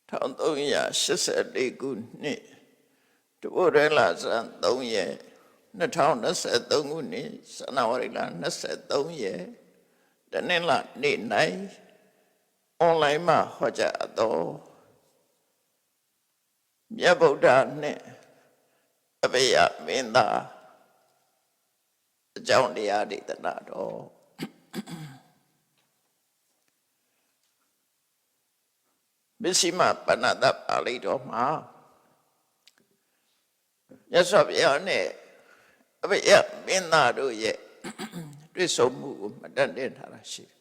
1384 ခုနှစ်တပုတ်ရဲလာဇန်3ရက်2023ခုနှစ်ဇန်နဝါရီလ23ရက်တနင်္လာနေ့၌အွန်လိုင်းမှာဟောကြားတော်မြတ်ဗုဒ္ဓနှင့်အဘိယမင်းသားအကြောင်းတရားဒေသနာတော်မစ္စည်းမပဏ္ဏတပါဠိတော်မှာမြတ်စွာဘုရားနဲ့အဘိယမင်းသားတို့ရဲ့တွေ့ဆုံမှုကိုမှတ်တမ်းတင်ထားတာရှိတယ်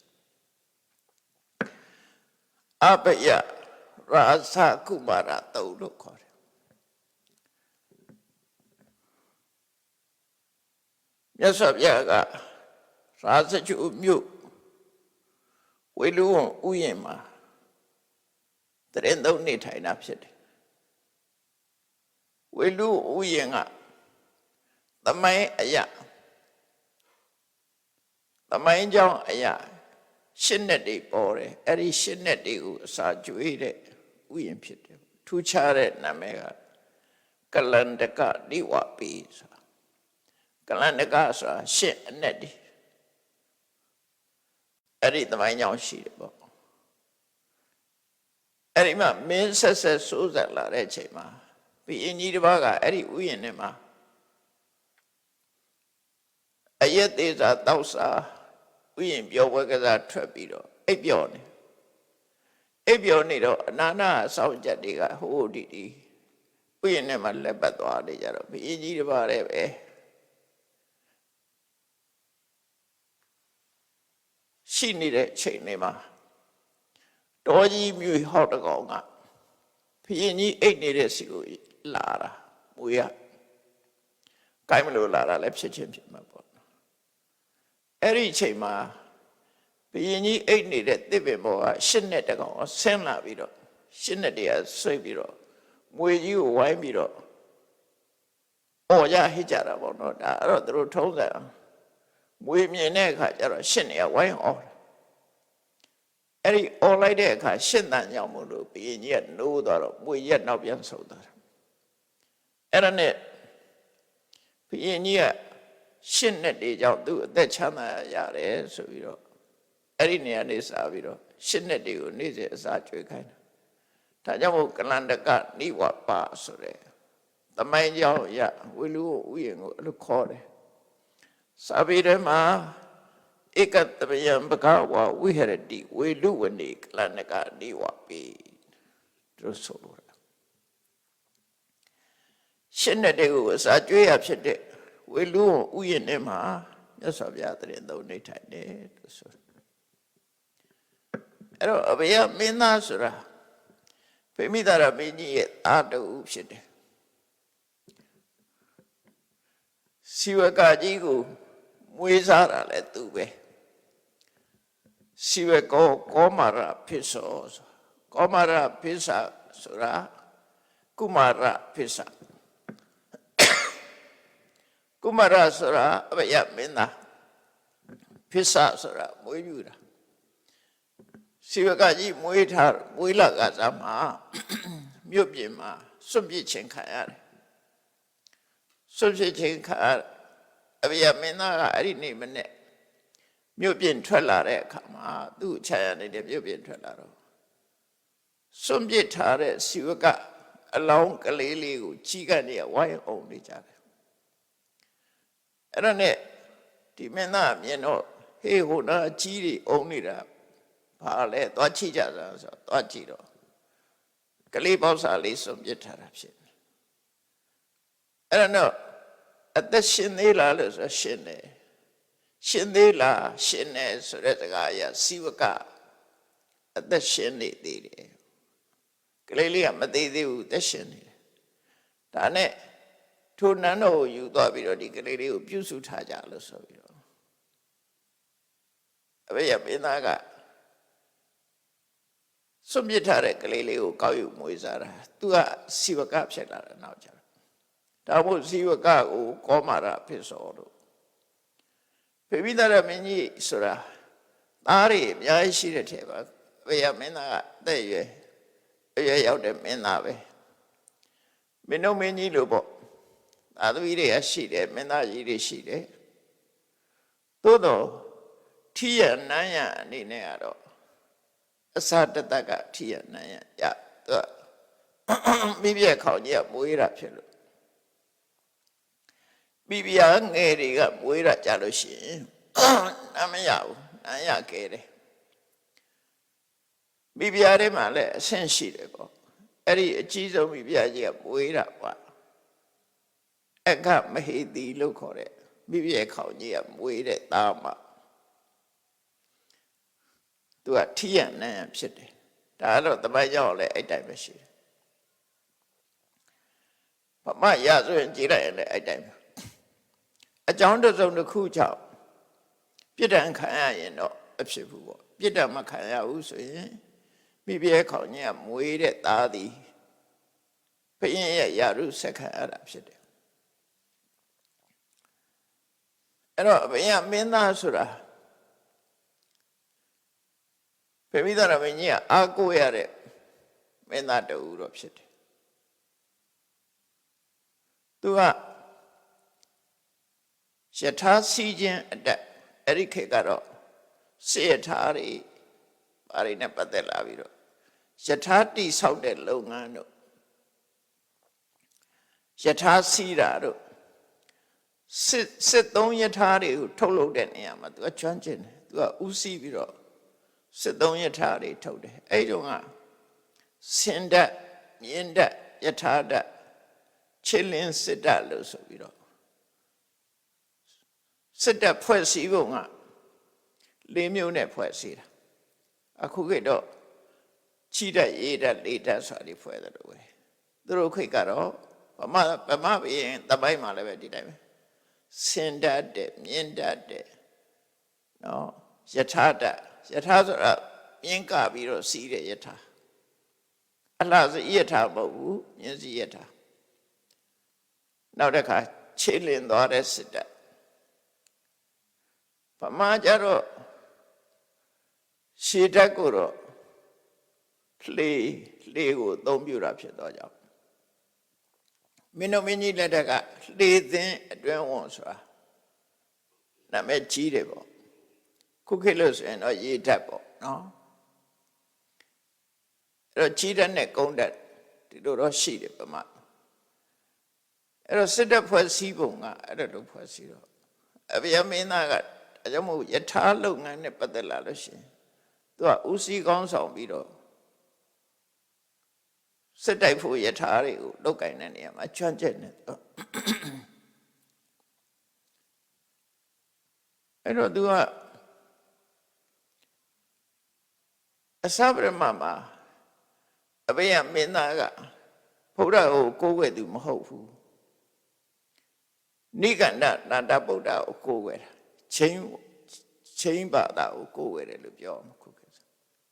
အဘိယရာဇကုမာရတုံလို့ခေါ်တယ်မြတ်စွာဘုရားကရာဇဂုမြို့ဝေလူဝံဥယျာဉ်မှာတရင်သုံးနေထိုင်တာဖြစ်တယ်ဝေလူဥယျာဉ်ကသမိုင်းအရာသမိုင်းကြောင်းအရာရှစ်နှစ်တွေပေါ်တယ်အဲ့ဒီရှစ်နှစ်တွေကိုအစာကျွေးတဲ့ဥယျာဉ်ဖြစ်တယ်ထူးခြားတဲ့နာမည်ကကလန္တကနိဝပိဆိုတာကလန္တကဆိုတာရှစ်အနက်တွေအဲ့ဒီသမိုင်းကြောင်းရှိတယ်ပေါ့အဲ့ဒီမှာမင်းဆက်ဆက်စိုးစက်လာတဲ့အချိန်မှာဘုရင်ကြီးတစ်ပါးကအဲ့ဒီဥယျာဉ်ထဲမှာအယက်သေးစာတောက်စာဥယျာဉ်ပြောပွဲကစားထွက်ပြီးတော့အိပ်ပျော်နေတော့အနာနာအဆောင်ချက်တွေကဟိုးဒီဥယျာဉ်ထဲမှာလက်ပတ်သွားနေကြတော့ဘုရင်ကြီးတစ်ပါးလည်းပဲရှိနေတဲ့ချိန်လေးမှာတော်ကြီးမြို့ဟောက်တကောင်ကဘုရင်ကြီးအိတ်နေတဲ့စီကိုလာတာမွေးရကိုင်းမလို့လာတာလည်းဖြစ်ချင်းဖြစ်မှာပေါ့အဲ့ဒီအချိန်မှာဘုရင်ကြီးအိတ်နေတဲ့တစ်ပင်ပေါ်ကရှစ်နှစ်တကောင်ဆင်းလာပြီးတော့ရှစ်နှစ်တည်းဆွိတ်ပြီးတော့မွေကြီးကိုဝိုင်းပြီးတော့အော်ရဟစ်ကြတာပေါ့နော်ဒါအဲ့တော့သူတို့ထုံးစံမွေမြင်တဲ့အခါကျတော့ရှစ်နေရဝိုင်းအော်အဲ့ဒီအော်လိုက်တဲ့အခါရှစ်တန်ကြောင့်မို့လို့ဘုရင်ကြီးကနိုးသွားတော့မွေရက်နောက်ပြန်ဆုတ်သွားတာအဲ့ဒါနဲ့ဘုရင်ကြီးကရှစ်နှစ်တည်းကြောင့်သူအသက်ချမ်းသာရတယ်ဆိုပြီးတော့အဲ့ဒီနေရာနေစားပြီးတော့ရှစ်နှစ်တည်းကိုနေ့စဉ်အစာကျွေးခိုင်းတာဒါကြောင့်မို့ကလန္တကနိဝပါဆိုတဲ့သမိုင်းကြောင်းရဝေလူဥယျာဉ်ကိုအဲ့လိုခေါ်တယ်စာပေထဲမှာဧကတပယံဘဂဝါဝိဟရတိဝေလူဝနေကလန္တကနိဝပိတို့ဆိုလို့ရှစ်နှစ်တည်းကိုအစာကျွေးရဖြစ်တဲ့ဝေလူဥယျာဉ်ထဲမှာမြတ်စွာဘုရားတရင်သုံးနေထိုင်တယ်လို့ဆိုအဲ့တော့အဘိယမင်းသားဆိုတာဗိမိသာရမင်းကြီးရဲ့သားတူဖြစ်တယ်စီဝကကြီးကိုမွေးစားတာလည်းသူပဲစီဝကောမာရဖိသောကောမာရဖိသဆိုတာကုမာရဖိသကုမာရဆိုတာအဘိယမင်းသားဖိသဆိုတာမွေးယူတာစီဝကကြီးမွေးလာကစားမှာမြို့ပြင်မှာစွန့်ပစ်ခြင်းခံရတယ်စွန့်ပစ်ခြင်းခံအဘိယမင်းသားကအဲ့ဒီနေ့မနေ့မြို့ပြင်ထွက်လာတဲ့အခါမှာသူ့ခြံရနေတဲ့မြို့ပြင်ထွက်လာတော့စွန့်ပစ်ထားတဲ့စီဝကအလောင်းကလေးလေးကိုကြီးကနေဝိုင်းအောင်နေကြတယ်အဲ့ဒါနဲ့ဒီမင်းသားမြင်တော့ဟေးဟိုနာကြီးတွေအုံနေတာဘာလဲသွားချိကြတာဆိုတော့သွားကြည့်တော့ကလေးပေါက်စာလေးစွန့်ပစ်ထားတာဖြစ်တယ်အဲ့တော့အသက်ရှင်သေးလားလို့ဆိုရှင်တယ်ရှင်သေးလားရှင်တယ်ဆိုတဲ့စကားအရစီဝကအသက်ရှင်နေသေးတယ်ကလေးလေးကမသေးသေးဘူးသက်ရှင်နေတယ်ဒါနဲ့ထိုနန်းတော်ကိုယူသွားပြီးတော့ဒီကလေးလေးကိုပြုစုထားကြလို့ဆိုပြီးတော့အဘိယမင်းသားကစွန့်ပစ်ထားတဲ့ကလေးလေးကိုကောက်ယူမွေးစားတာသူကစီဝကဖြစ်လာတယ်နောက်ကျတော့ဒါမို့စီဝကကိုကောမာရဖိသောတို့ဗိမိသာရမင်းကြီးဆိုတာသားတွေအများကြီးရှိတဲ့ထဲပါဘုရားမင်းသားကတဲ့ရွယ် အရွယ်ရောက်တဲ့မင်းသားပဲမင်းတို့မင်းကြီးလို့ပေါ့သာသမီတွေကရှိတယ်မင်းသားကြီးတွေရှိတယ်သို့တော့ထိရနန်းရအနေနဲ့ကတော့အစာတတကထိရနန်းရသူမိပြက်ခေါင်ကြီးကမွေးတာဖြစ်လို့မိဖုရားငယ်တွေကမွေးတာကြလို့ရှိရင်နားမရဘူးနားရခဲ့တယ်မိဖုရားထဲမှာလည်းအဆင့်ရှိတယ်ပေါ့အဲ့ဒီအကြီးဆုံးမိဖုရားကြီးကမွေးတာကွာအခမဟေတိလို့ခေါ်တဲ့မိဖုရားခေါင်ကြီးကမွေးတဲ့သားမသူကထိရနန်းရဖြစ်တယ်ဒါကတော့တပတ်ကြောက်လည်းအဲ့တိုင်းပဲရှိတယ်ဗမာရဆိုရင်ကြည်လိုက်ရင်လည်းအဲ့တိုင်းပဲအကြောင်းတစ်စုံတစ်ခုကြောင့်ပြစ်ဒဏ်ခံရရင်တော့အဖြစ်ဘူးပေါ့ပြစ်ဒဏ်မခံရဘူးဆိုရင်မိဖုရားခေါင်ကြီးကမွေးတဲ့သားသည်ဘုရင်ရဲ့ယာရုဆက်ခံရတာဖြစ်တယ်အဲ့တော့ဘုရင်မင်းသားဆိုတာဗေမိသာရမင်းကြီးကအားကိုးရတဲ့မင်းသားတူတော့ဖြစ်တယ်သူကယထာစီခြင်းအတက်အဲ့ဒီခေတ်ကတော့စေယထာတွေဘာတွေနဲ့ပတ်သက်လာပြီးတော့ယထာတိဆောက်တဲ့လုပ်ငန်းတို့ယထာစီတာတို့စစ်သုံးယထာတွေကိုထုတ်လုပ်တဲ့နေရာမှာသူကကျွမ်းကျင်တယ်သူကဥစည်းပြီးတော့စစ်သုံးယထာတွေထုတ်တယ်အဲ့ဒီတော့စင်ဒတ်မြင်းဒတ်ယထာဒတ်ချစ်လင်းစစ်ဒတ်လို့ဆိုပြီးတော့စစ်တပ်ဖွဲ့စည်းပုံက၄မျိုးနဲ့ဖွဲ့စည်းတာအခုခေတ်တော့ချီတက်ရေးတက်လေးတက်ဆိုတာတွေဖွဲ့တယ်လို့ပဲသူတို့ခေတ်ကတော့ဗမာဘရင်တပိုင်းမှာလည်းပဲဒီတိုင်းပဲစင်တတ်တဲ့မြင်းတတ်တဲ့နော်ယထာတတ်ယထာဆိုတာမြင်းကပြီးတော့စီးတဲ့ယထာအလားစီယထာမဟုတ်ဘူးမြင်းစီယထာနောက်တစ်ခါခြေလင်သွားတဲ့စစ်တပ်ဗမာကြတော့ရှေ့တက်ကိုတော့လှေကိုအသုံးပြုတာဖြစ်တော့ကြောင့်မင်းတို့မင်းကြီးလက်ထက်ကလှေသင်းအတွင်းဝန်ဆိုတာနာမည်ကြီးတယ်ပေါ့ခုခေတ်လို့ဆိုရင်တော့ရေတက်ပေါ့နော်အဲ့တော့ကြီးတက်နဲ့ကုန်းတက်ဒီလိုတော့ရှိတယ်ဗမာအဲ့တော့စစ်တပ်ဖွဲ့စည်းပုံကအဲ့ဒါလိုဖွဲ့စည်းတော့အဗျာမင်းသားကအကြောင်းမို့ယထာလုပ်ငန်းနဲ့ပတ်သက်လာလို့ရှိရင်သူကဦးစီးကောင်းဆောင်ပြီးတော့စစ်တိုက်ဖို့ယထာတွေကိုလုပ်ကင်တဲ့နေရာမှာကျွမ်းကျင်တယ်အဲ့တော့သူကအစပရမမှာအဘေယမင်းသားကဘုရားကိုကိုးကွယ်သူမဟုတ်ဘူးနိကန္ဒနာတဗုဒ္ဓကိုကိုးကွယ်တာချင်းဘာသာကိုကိုးကွယ်တယ်လို့ပြောမှာခုခေတ်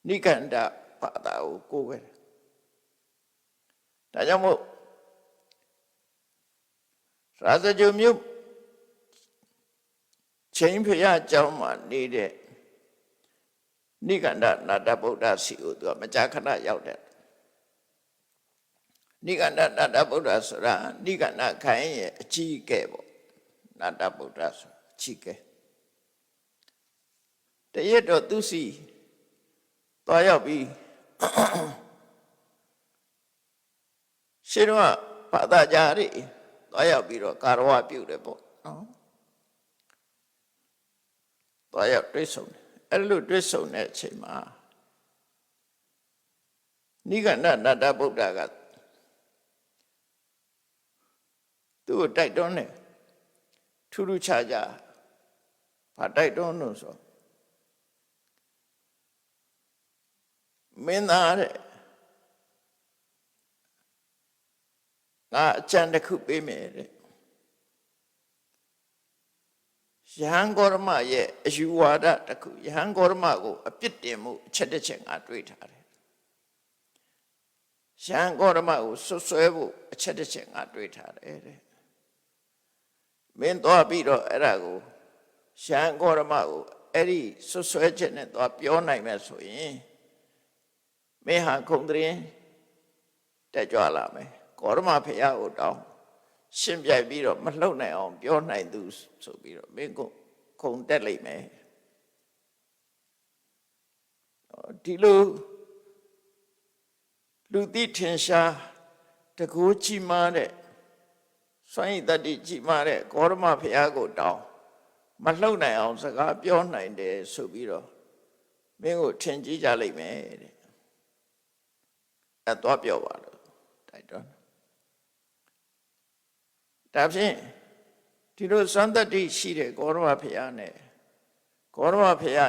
နိကန္ဒဘာသာကိုကိုးကွယ်တယ်ဒါကြောင့်မို့ရာဇဂုမြို့ချင်းဖျားကျောင်းမှာနေတဲ့နိကန္ဒနာတဗုဒ္ဓစီကိုသူကမကြာခဏရောက်တယ်နိကန္ဒနာတဗုဒ္ဓဆိုတာနိကန္ဒခိုင်းရဲ့အကြီးအကဲပေါ့နာတဗုဒ္ဓဆိုအကြီးအကဲတရက်တော့သူစီသွားရောက်ပြီးရှင်းတော့ဘာသာကြားတွေသွားရောက်ပြီးတော့ကာရဝပြုတယ်ပေါ့နော်သွားရောက်တွေ့ဆုံတယ်အဲ့လိုတွေ့ဆုံတဲ့အချိန်မှာနိကန္ဒနာတဗုဒ္ဓကသူ့ကိုတိုက်တွန်းတယ်ထူးထူးခြားခြားဘာတိုက်တွန်းလို့ဆိုမင်းသားတဲ့ငါအကြံတစ်ခုပေးမယ်တဲ့ယဟန်ဂေါရမရဲ့အယူဝါဒတစ်ခုယဟန်ဂေါရမကိုအပြစ်တင်မှုအချက်တစ်ချက်ငါတွေ့ထားတယ်ယဟန်ဂေါရမကိုဆွဆွဲဖို့အချက်တစ်ချက်ငါတွေ့ထားတယ်တဲ့မင်းသွားပြီးတော့အဲ့ဒါကိုယဟန်ဂေါရမကိုအဲ့ဒီဆွဆွဲချက်နဲ့သွားပြောနိုင်မယ်ဆိုရင်မင်းဟာခုံတရင် တက်ကြွလာမယ်ကောရမဖရာကိုတောင်းရှင်းပြပြီးတော့မလှုပ်နိုင်အောင်ပြောနိုင်သူဆိုပြီးတော့မင်းကိုခုံတက်လိမ့်မယ်ဒီလိုလူသိထင်ရှားတကူကြီးမားတဲ့စွန့်ရည်တတိကြီးမားတဲ့ကောရမဖရာကိုတောင်းမလှုပ်နိုင်အောင်စကားပြောနိုင်တယ်ဆိုပြီးတော့မင်းကိုထင်ကြီးကြလိမ့်မယ်တဲ့အဲ့တော့ပြောပါလို့တိုက်တွန်းဒါဖြင့်ဒီလိုစွမ်းတတိရှိတဲ့ကောရမဖရာနဲ့ကောရမဖရာ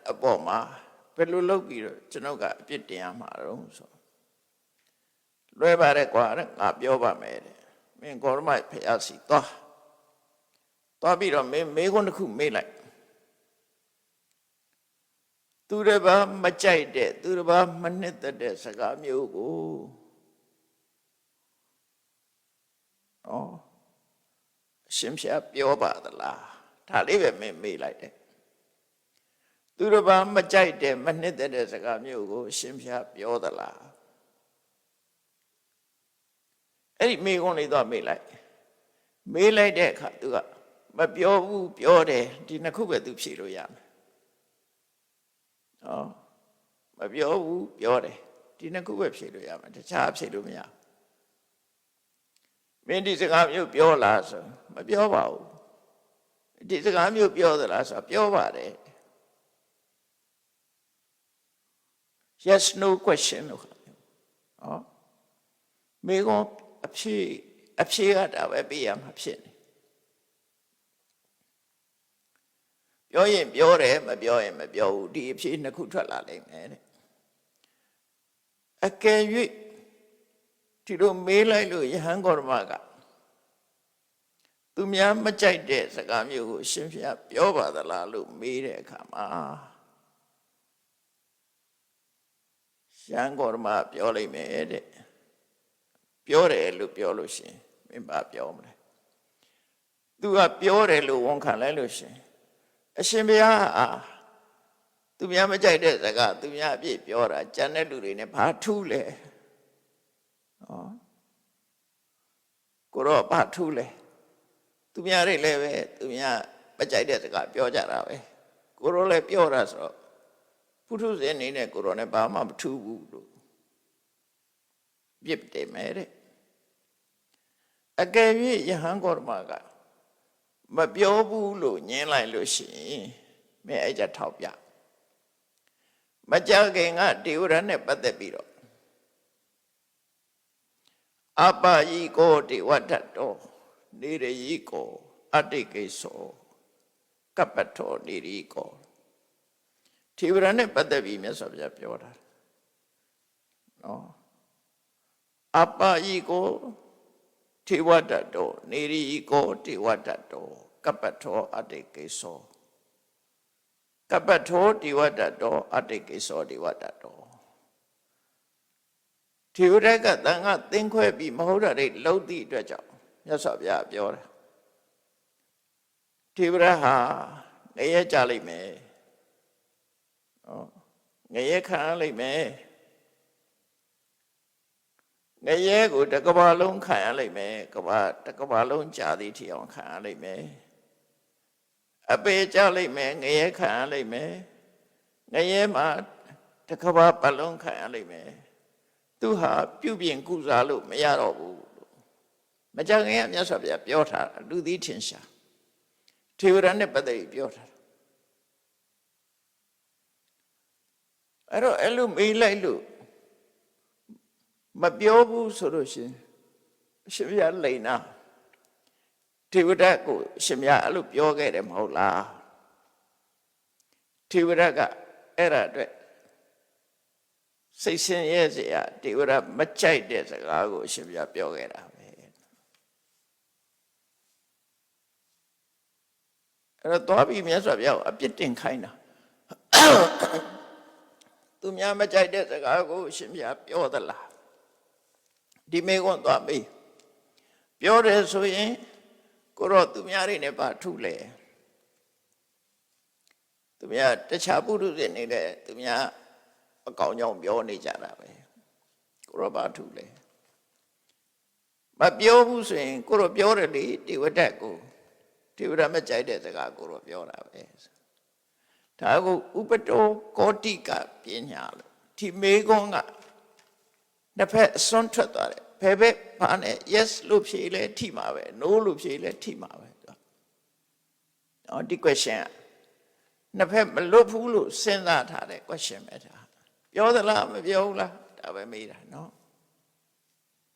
အပေါ်မှာဘယ်လိုလုပ်ပြီးတော့ကျွန်ုပ်ကအပြစ်တင်ရမှာတော့ဆိုလွဲပါတဲ့ကွာငါပြောပါမယ်တဲ့မင်းကောရမဖရာစီသွားပြီးတော့မင်းမေးခွန်းတစ်ခုမေးလိုက်သူတစ်ပါးမကြိုက်တဲ့သူတစ်ပါးမနှစ်သက်တဲ့စကားမျိုးကိုအရှင်ဖျားပြောပါသလားဒါလေးပဲမင်းမေးလိုက်တယ်သူတစ်ပါးမကြိုက်တဲ့မနှစ်သက်တဲ့စကားမျိုးကိုရှင်ဖျားပြောသလားအဲ့ဒီမေးခွန်းလေးတော့မေးလိုက်တဲ့အခါသူကမပြောဘူးပြောတယ်ဒီနှစ်ခုပဲသူဖြေလို့ရမယ်မပြောဘူးပြောတယ်ဒီနှစ်ခုပဲဖြေလို့ရမယ်တခြားဖြေလို့မရမင်းဒီစကားမျိုးပြောလားဆိုမပြောပါဘူးဒီစကားမျိုးပြောသလားဆိုပြောပါတယ် yes no question လို့မိကောအဖြေကဒါပဲပေးရမှာဖြစ်နေပြောရင်ပြောတယ်မပြောရင်မပြောဘူးဒီအဖြေနှစ်ခုထွက်လာလိမ့်မယ်တဲ့အကယ်၍ဒီလိုမေးလိုက်လို့ယဟန်ဂေါရမကသူများမကြိုက်တဲ့စကားမျိုးကိုရှင်ဖျားပြောပါသလားလို့မေးတဲ့အခါမှာယဟန်ဂေါရမပြောလိုက်မယ်တဲ့ပြောတယ်လို့ပြောလို့ရှင်မင်းဘာပြောမလဲသူကပြောတယ်လို့ဝန်ခံလိုက်လို့ရှင်အရှင်ဘုရားသူများမကြိုက်တဲ့စကားသူများအပြည့်ပြောတာကြံတဲ့လူတွေနဲ့ဘာထူးလဲကိုတော့ဘာထူးလဲသူများတွေလည်းပဲသူများမကြိုက်တဲ့စကားပြောကြတာပဲကိုတော့လည်းပြောတာဆိုတော့ပုထုဇဉ်အနေနဲ့ကိုတော့လည်းဘာမှမထူးဘူးလို့ပြစ်တယ်မယ်တဲ့အကယ်၍ယဟန်ဂေါရမကမပြောဘူးလို့ညင်းလိုက်လို့ရှိရင်မင်းအဲ့ကြထောက်ပြမကြခင်ကတေဝရနဲ့ပတ်သက်ပြီးတော့အပယိကိုတေဝတ္တတောနေရယိကိုအတ္တိကိသောကပ္ပထောနေရယိကိုတေဝရနဲ့ပတ်သက်ပြီးမြတ်စွာဘုရားပြောတာနော်အပယိကိုတေဝတ္တတောနေရယိကိုတေဝတ္တတောကပ္ပထောအတ္တိကိသောကပ္ပထောတေဝတ္တတောအတ္တိကိသောတေဝတ္တတောထေဝရကတန်ခါသင်ခွဲပြီးမဟုတ်တဲ့လှုပ်သည့်အတွက်ကြောင့်မြတ်စွာဘုရားပြောတယ်ထေဝရဟာငရဲကြလိမ့်မယ်ငရဲခံလိမ့်မယ်ငရဲကိုတစ်ကမ္ဘာလုံးခံရလိမ့်မယ်တစ်ကမ္ဘာလုံးကြာသည့်ထီအောင်ခံရလိမ့်မယ်အပေကြလိမ့်မယ်ငရဲခံရလိမ့်မယ်ငရဲမှာတစ်ကမ္ဘာပတ်လုံးခံရလိမ့်မယ်သူဟာပြုပြင်ကုစားလို့မရတော့ဘူးလို့မကြခင်ကမြတ်စွာဘုရားပြောထားတာလူသိထင်ရှားထေဝရနဲ့ပတ်သက်ပြီးပြောထားတာအဲ့တော့အဲ့လိုမေးလိုက်လို့မပြောဘူးဆိုလို့ရှင်အရှင်ဘုရားလိန်နာထေဝရကိုအရှင်ဘုရားအဲ့လိုပြောခဲ့တယ်မဟုတ်လားထေဝရကအဲ့ဒါအတွက်စိတ်ဆင်းရဲစရာတေဝရမကြိုက်တဲ့စကားကိုအရှင်ဘုရားပြောခဲ့တာပဲအဲ့တော့သွားပြီးမြတ်စွာဘုရားကိုအပြစ်တင်ခိုင်းတာသူများမကြိုက်တဲ့စကားကိုအရှင်ဘုရားပြောသလားဒီမေကွန်းသွားမေးပြောတယ်ဆိုရင်ကိုတော့သူများတွေနဲ့ပါထုလဲသူများတခြားပုထုဇဉ်နေတဲ့သူများအကောင်ကြောင့်ပြောနေကြတာပဲကိုရောဘာထုလဲ မပြောဘူးဆိုရင်ကိုတော့ပြောတယ်လေတေဝဒတ်ကိုတေဝဒတ်မကြိုက်တဲ့စကားကိုတော့ပြောတာပဲဒါကိုဥပတောကောတိကပညာလို့ဒီမေကွန်းကနှစ်ဖက်အစွန်းထွက်သွားတယ်ဘယ်ဘက်ဘာနဲ့ yes လို့ဖြေလဲထိမှာပဲ no လို့ဖြေလဲထိမှာပဲဒီ question နှစ်ဖက်မလွတ်ဘူးလို့စဉ်းစားထားတဲ့ question ပဲဒါပြောသလားမပြောဘူးလားဒါပဲမေးတာနော်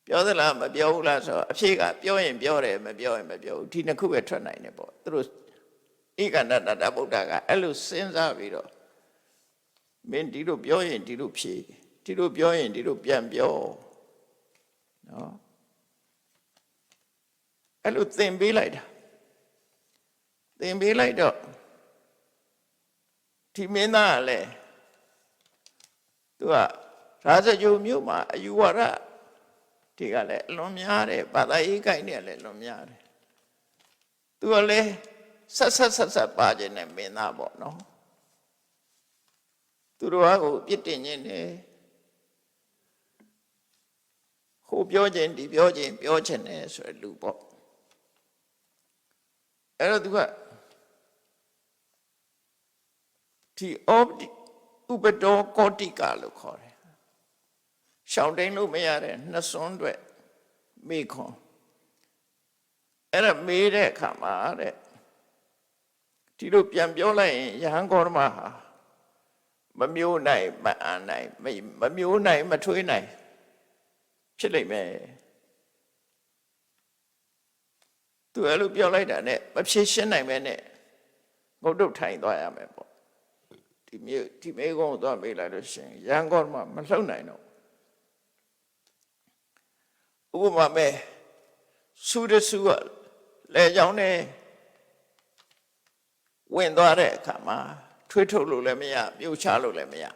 ပြောသလားမပြောဘူးလားဆိုတော့အဖြေကပြောရင်ပြောတယ်မပြောရင်မပြောဘူးဒီနှစ်ခုပဲထွက်နိုင်တယ်ပေါ့သူတို့ဧကန္တတဗုဒ္ဓကအဲ့လိုစဉ်းစားပြီးတော့မင်းဒီလိုပြောရင်ဒီလိုဖြေဒီလိုပြောရင်ဒီလိုပြန်ပြောနော်အဲ့လိုသင်ပေးလိုက်တာသင်ပေးလိုက်တော့ဒီမင်းသားကလည်းသူကရာဇဂိုမြို့မှာအယူဝါဒဒီကလည်းအလွန်များတယ်ဘာသာရေးကိုင်းเนี่ยလည်းလွန်များတယ်သူကလည်းဆက်ပါခြင်းနဲ့မင်းသားပေါ့နော်သူတို့ကကိုပြစ်တင်ခြင်းနဲ့ဟိုပြောခြင်းဒီပြောခြင်းပြောခြင်းနဲ့ဆိုတဲ့လူပေါ့အဲ့တော့သူကဒီဥပတောကောတိကလို့ခေါ်တယ်ရှောင်းတိန်လို့မရတဲ့နှစ်စွန်းတွေမေခွန်အဲ့ဒါမေးတဲ့အခါမှာတဲ့ဒီလိုပြန်ပြောလိုက်ရင်ယဟန်ဂေါရမဟာမမျိုးနိုင်မအန်နိုင်မမျိုးနိုင်မထွေးနိုင်ဖြစ်လိမ့်မယ်သူအဲ့လိုပြောလိုက်တာနဲ့မဖြေရှင်းနိုင်ပဲနဲ့ငုတ်တုတ်ထိုင်သွားရမယ်ပေါ့ဒီမေကုန်းကိုသွားမေးလိုက်လို့ရှိရင်ယဟန်ဂေါရမမလှုပ်နိုင်တော့ဥပမာမဲ့စုတစုကလေကြောင်းနဲ့ဝင်သွားတဲ့အခါမှာထွေးထုတ်လို့လည်းမရပြုတ်ချလို့လည်းမရယ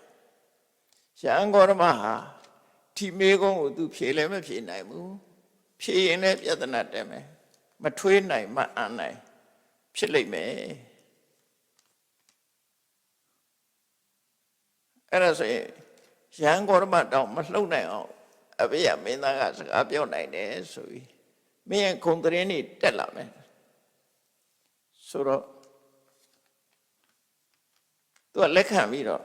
ဟန်ဂေါရမဟာဒီမေကုန်းကိုသူဖြေလည်းမဖြေနိုင်ဘူးဖြေရင်လည်းပြဿနာတက်မယ်မထွေးနိုင်မအန်နိုင်ဖြစ်လိမ့်မယ်အဲ့ဒါဆိုရင်ယဟန်ဂေါရမတောင်မလှုပ်နိုင်အောင်အဘေကမင်းသားကစကားပြောနိုင်တယ်ဆိုပြီးမင်းရဲ့ခုံတရင်နေတက်လာမယ်ဆိုတော့သူကလက်ခံပြီးတော့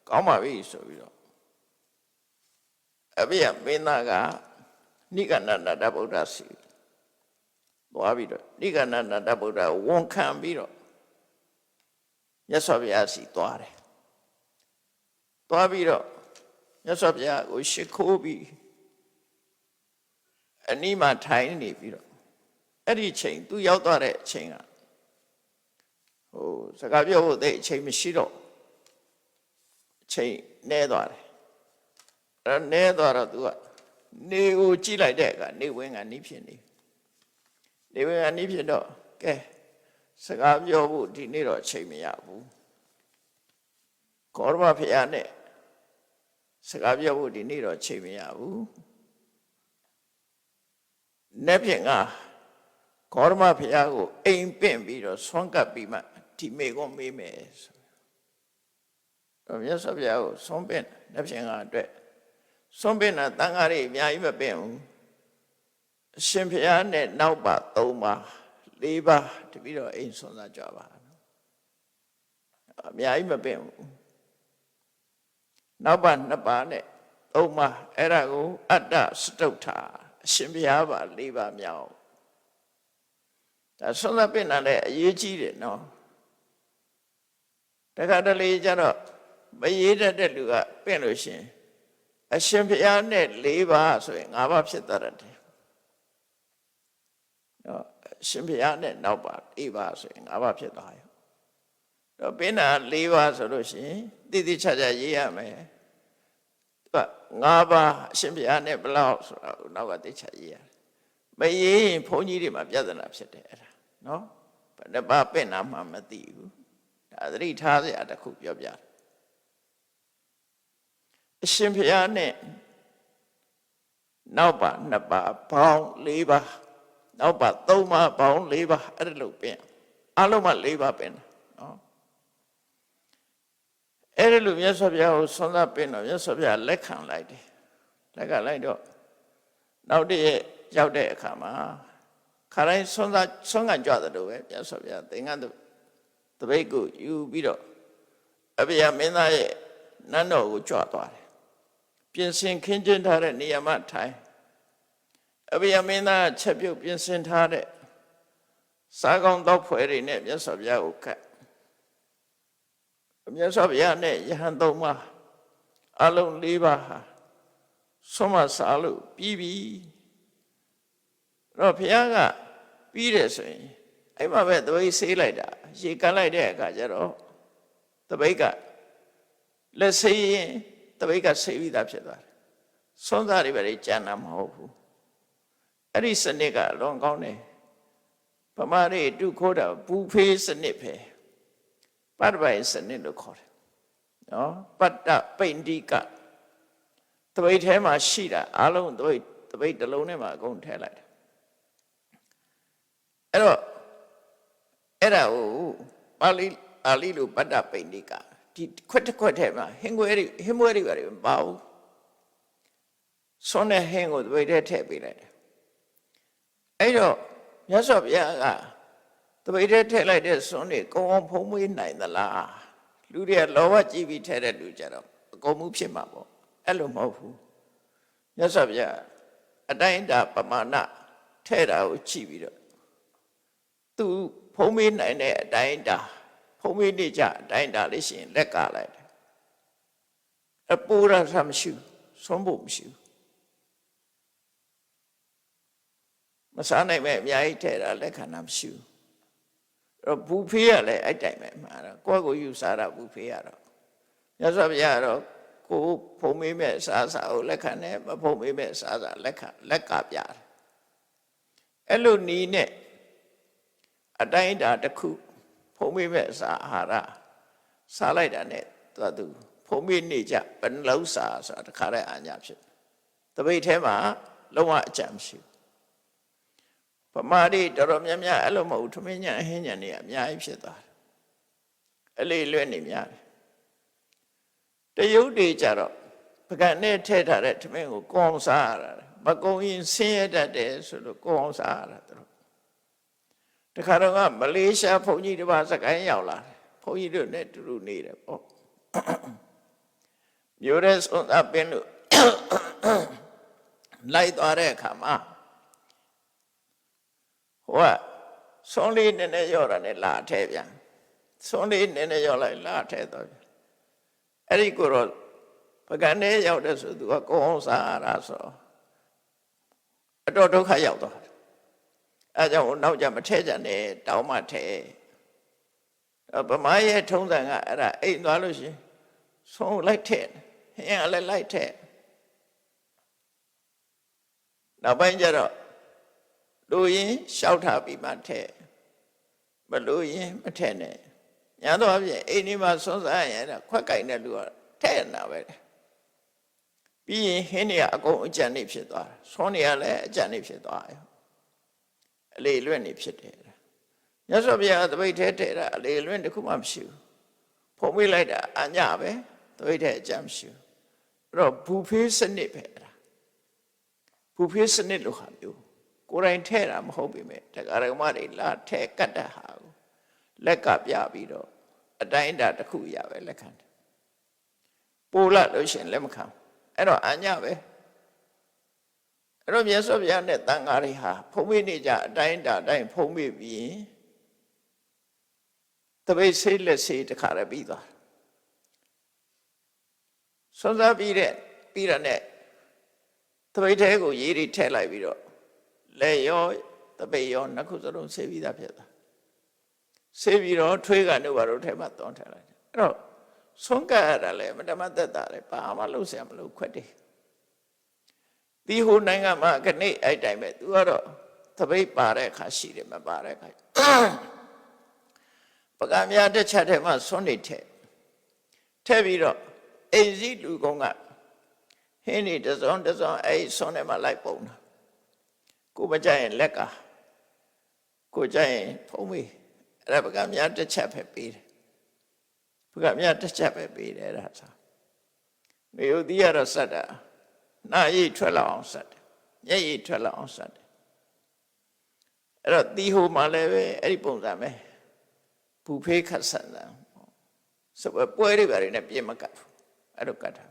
ကောင်းပါပြီဆိုပြီးတော့အဘေကမင်းသားကနိကန္နတဗုဒ္ဓစီသွားပြီးတော့နိကန္နတဗုဒ္ဓဝန်ခံပြီးတော့မြတ်စွာဘုရားစီသွားတယ်သွားပြီးတော့မြတ်စွာဘုရားကိုရှ िख ိုးပြီးအနီးမှာထိုင်နေပြီးတော့အဲ့ဒီချိန်သူရောက်သွားတဲ့အချိန်ကစကားပြောဖို့တဲ့အချိန်မရှိတော့အချိန်နဲသွားတယ်အဲ့နဲသွားတော့သူကနေကိုကြည့်လိုက်တဲ့အခါနေဝင်ကနီးဖြစ်နေဝင်ကနီးဖြစ်တော့ကဲစကားပြောဖို့ဒီနေ့တော့အချိန်မရဘူးဂေါရမဖျားနဲ့စကားပြောဖို့ဒီနေ့တော့ချိန်မရဘူး။နေ့ပြင်ကဂေါရမဖျားကိုအိမ်ပင့်ပြီးတော့ဆွမ်းကပ်ပြီးမှဒီမေကိုမေးမယ်ဆို။မြတ်စွာဘုရားကိုဆွမ်းပင့်နေ့ပြင်ကအတွက်ဆွမ်းပင့်တာတန်ဃာတွေအများကြီးမပင့်ဘူး။အရှင်ဘုရားနဲ့နောက်ပါ3ပါ4ပါတပြီးတော့အိမ်ဆွမ်းစားကြပါနော်။အများကြီးမပင့်ဘူး။နောက်ပါ2ပါနဲ့3ပါအဲ့ဒါကိုအတ္တစတုထအရှင်ဘုရားပါ4ပါမြောက်ဒါဆွမ်းသာပင့်တာလည်းအရေးကြီးတယ်နော်တခါတလေကျတော့မရေးတတ်တဲ့လူကပင့်လို့ရှင်အရှင်ဘုရားနဲ့4ပါဆိုရင်5ပါဖြစ်တတ်တယ်နော်အရှင်ဘုရားနဲ့နောက်ပါ4ပါဆိုရင်5ပါဖြစ်သွားရောတော့ပင့်တာ4ပါဆိုလို့ရှင်တိတိကျကျရေးရမယ်သူက5ပါအရှင်ဘုရားနဲ့ဘလောက်ဆိုတာကိုနောက်ကတိကျရေးရတယ်မရေးရင်ဘုန်းကြီးတွေမှာပြဿနာဖြစ်တယ်အဲ့ဒါနော်ဘယ်နှပါပင့်တာမှမသိဘူးဒါသတိထားစရာတစ်ခုပြောပြတယ်အရှင်ဘုရားနဲ့နောက်ပါ2ပါပေါင်း4ပါနောက်ပါ3ပါပေါင်း4ပါအဲ့ဒါလို့ပင့်အလုံးမှ4ပါပင့်နော်အဲ့ဒါလို့မြတ်စွာဘုရားကိုဆွမ်းသာပင့်တော့မြတ်စွာဘုရားလက်ခံလိုက်တယ်လက်ကလိုက်တော့ နောက်တည့်ရောက်တဲ့အခါမှာခါတိုင်းဆွမ်းကန်ကြွတယ်လို့ပဲပြဆိုပြသင်္ကန်းတပိတ်ကိုယူပြီးတော့အဘိယမင်းသားရဲ့နန်းတော်ကိုကြွသွားတယ်ပြင်ဆင်ခင်းကျင်းထားတဲ့နေရာမှာထိုင်အဘိယမင်းသားချက်ပြုတ်ပြင်ဆင်ထားတဲ့စားကောင်းသောဖွယ်တွေနဲ့မြတ်စွာဘုရားကိုကပ်မြတ်စွာဘုရားနဲ့ယဟန်သုံးပါးအလုံး၄ပါးဟာဆုံးမစားလို့ပြီးပြီတော့ဘုရားကပြီးတယ်ဆိုရင်အဲ့မှာပဲတပိတ်ဆေးလိုက်တာရေကန်လိုက်တဲ့အခါကျတော့တပိတ်ကလက်ဆေးရင်တပိတ်ကဆေးပြီးသားဖြစ်သွားတယ်ဆွမ်းစားတွေပဲကြံတာမဟုတ်ဘူးအဲ့ဒီစနစ်ကလွန်ကောင်းတယ်ဗမာတွေတုခိုးတာဘူဖေးစနစ်ပဲပတ္တပိုင်စနစ်လို့ခေါ်တယ်နော်ပတ္တပိန္တိကတပိတ်ထဲမှာရှိတာအလုံးတပိတ်တစ်လုံးထဲမှာအကုန်ထည့်လိုက်တယ်အဲ့တော့အဲ့ဒါကိုပါဠိလိုပတ္တပိန္တိကဒီခွက်တစ်ခွက်ထဲမှာဟင်းမွေးတွေပါမပါဘူးဆွမ်းတဲ့ဟင်းကိုတပိတ်ထဲထည့်ပေးလိုက်တယ်အဲ့တော့မြတ်စွာဘုရားကတပိတ်ထဲထည့်လိုက်တဲ့ဆွမ်းတွေကောင်းအောင်ဖုံးမွေးနိုင်သလားလူတွေကလောဘကြည့်ပြီးထည့်တဲ့လူကြတော့အကုန်မှုဖြစ်မှာပေါ့အဲ့လိုမဟုတ်ဘူးမြတ်စွာဘုရားအတိုင်းအတာပမာဏထည့်တာကိုကြည့်ပြီးတော့သူဖုံးမွေးနိုင်တဲ့အတိုင်းအတာဖုံးမွေးနေကြအတိုင်းအတာလေးရှိရင်လက်ကလိုက်တယ်အပူရဆမရှိဆုံးဖို့မရှိဘူးမစားနိုင်မဲ့အများကြီးထဲတာလက်ခံတာမရှိဘူးအဲ့တော့ဘူဖေးရလည်းအဲ့တိုင်ပဲမှာတော့ကိုယ့်ကိုယူစားတာဘူဖေးရတော့မြတ်စွာဘုရားကတော့ကိုဖုံမေးမဲ့စားစာကိုလက်ခံတယ်မဖုံမေးမဲ့စားစာလက်ကပြတယ်အဲ့လိုနီးနဲ့အတိုင်းအတာတစ်ခုဖုံမေးမဲ့စားအာဟာရစားလိုက်တာနဲ့သူဖုံမေးနေကြဘယ်နှလုံးစားဆိုတာတခါတည်းအာညာဖြစ်တပိတ်ထဲမှာလုံးဝအကြံမရှိဘူးဗမာတွေတော်တော်များများအဲ့လိုမဟုတ်ထမင်းညံအဟင်းညံတွေအများကြီးဖြစ်သွားတယ်အလေးလွဲ့နေများတယ်တရုတ်တွေကြတော့ပကံနဲ့ထည့်ထားတဲ့ထမင်းကိုကိုအောင်စားရတာမကုံရင်ဆင်းရဲတတ်တယ်ဆိုလို့ကိုအောင်စားရတာတို့တခါတော့ကမလေးရှားဘုန်းကြီးတစ်ပါးစကိုင်းရောက်လာတယ်ဘုန်းကြီးတို့နဲ့တူတူနေတယ်ပေါ့မြို့ရဲစွန်အပင်လို့လိုက်သွားတဲ့အခါမှာဟိုကဆွန်လေးနည်းနည်းရော့တာနဲ့လာထဲပြန်ဆွန်လေးနည်းနည်းရော့လိုက်လာထဲတော့အဲ့ဒီကိုတော့ပကံထဲရောက်တဲ့ဆိုသူကကိုအောင်စားရတာဆိုအတော်ဒုက္ခရောက်သွားတယ်အဲကြောင့်နောက်ကြမထဲကြနဲ့တောင်းမှထဲဗမာရဲ့ထုံးစံကအဲ့ဒါအိမ်သွားလို့ရှိရင်ဆုံးလိုက်ထဲဟင်းကလည်းလိုက်ထဲနောက်ပိုင်းကျတော့လူရင်ရှောက်ထားပြီးမှထဲမလူရင်မထဲနဲ့ညာတော့အပြင်အိမ်ဒီမှာဆွမ်းစားရင်ခွက်ကင်တဲ့လူကထဲနေတာပဲပြီးရင်ဟင်းတွေကအကုန်အကြံနေဖြစ်သွားတယ်ဆွမ်းတွေကလည်းအကြံနေဖြစ်သွားတယ်အလေလွင့်နေဖြစ်တယ်မြတ်စွာဘုရားသပိတ်ထဲထဲတာအလေလွင့်တခုမှမရှိဘူးဖုံးမိလိုက်တာအညပဲသပိတ်ထဲအကြံမရှိဘူးအဲ့တော့ဘူဖေးစနစ်ပဲအဲ့ဒါဘူဖေးစနစ်လို့ဟာမျိုးကိုယ်တိုင်ထဲတာမဟုတ်ပေမဲ့တရားဓမ္မတွေလာထဲကတ်တဲ့ဟာကိုလက်ကပြပြီးတော့အတိုင်းအတာတစ်ခုရပဲလက်ခံတယ်ပို့လာလို့ရှင်လက်မခံအဲ့တော့အညပဲအဲ့တော့မြတ်စွာဘုရားနဲ့တန်ဃာတွေဟာဖုံးမိနေကြအတိုင်းအတာအတိုင်းဖုံးမိပြီးတပိတ်ဆေးလက်ဆေးတခါရပြီးသွားဆွမ်းစားပြီးတာနဲ့တပိတ်ထဲကိုရေးတွေထည့်လိုက်ပြီးတော့လက်ရောတပိတ်ရောနှစ်ခုစလုံးဆေးပြီးသားဖြစ်သွားဆေးပြီးတော့ထွေးကနေဘာလို့ထဲမှာတောင်းထည့်လိုက်တယ်အဲ့တော့ဆုံးကရတာလေမတမသက်တာလေဘာမှလုပ်เสียမလို့ခွက်တယ်ဒီဟိုနိုင်ငံမှာခဏအဲ့တိုင်းပဲသူကတော့တပိတ်ပါတဲ့အခါရှိတယ်မပါတဲ့အခါပကံများတစ်ချက်ထဲမှာဆွနေထည့်ပြီးတော့အိမ်စီလူကုန်းကဟင်းနေတစုံအဲ့ဆွနေမှာလိုက်ပုံတာကိုမကြရင်လက်ကကိုကြရင်ဖုံးမေးအဲ့ဒါပကံများတစ်ချက်ပဲပေးတယ်ပကံများတစ်ချက်ပဲပေးတယ်အဲ့ဒါဆိုနေဦးသီးရတော့စက်တာနာရီထွက်လာအောင်စက်တယ် မျက်ရည်ထွက်လာအောင်စတယ်အဲ့တော့တီဟိုမှာလည်းပဲအဲ့ဒီပုံစံပဲဘူဖေးခတ်ဆန်တာစပွဲတွေဘာတွေနဲ့ပြင်းမကတ်ဘူးအဲ့လိုကတ်တာ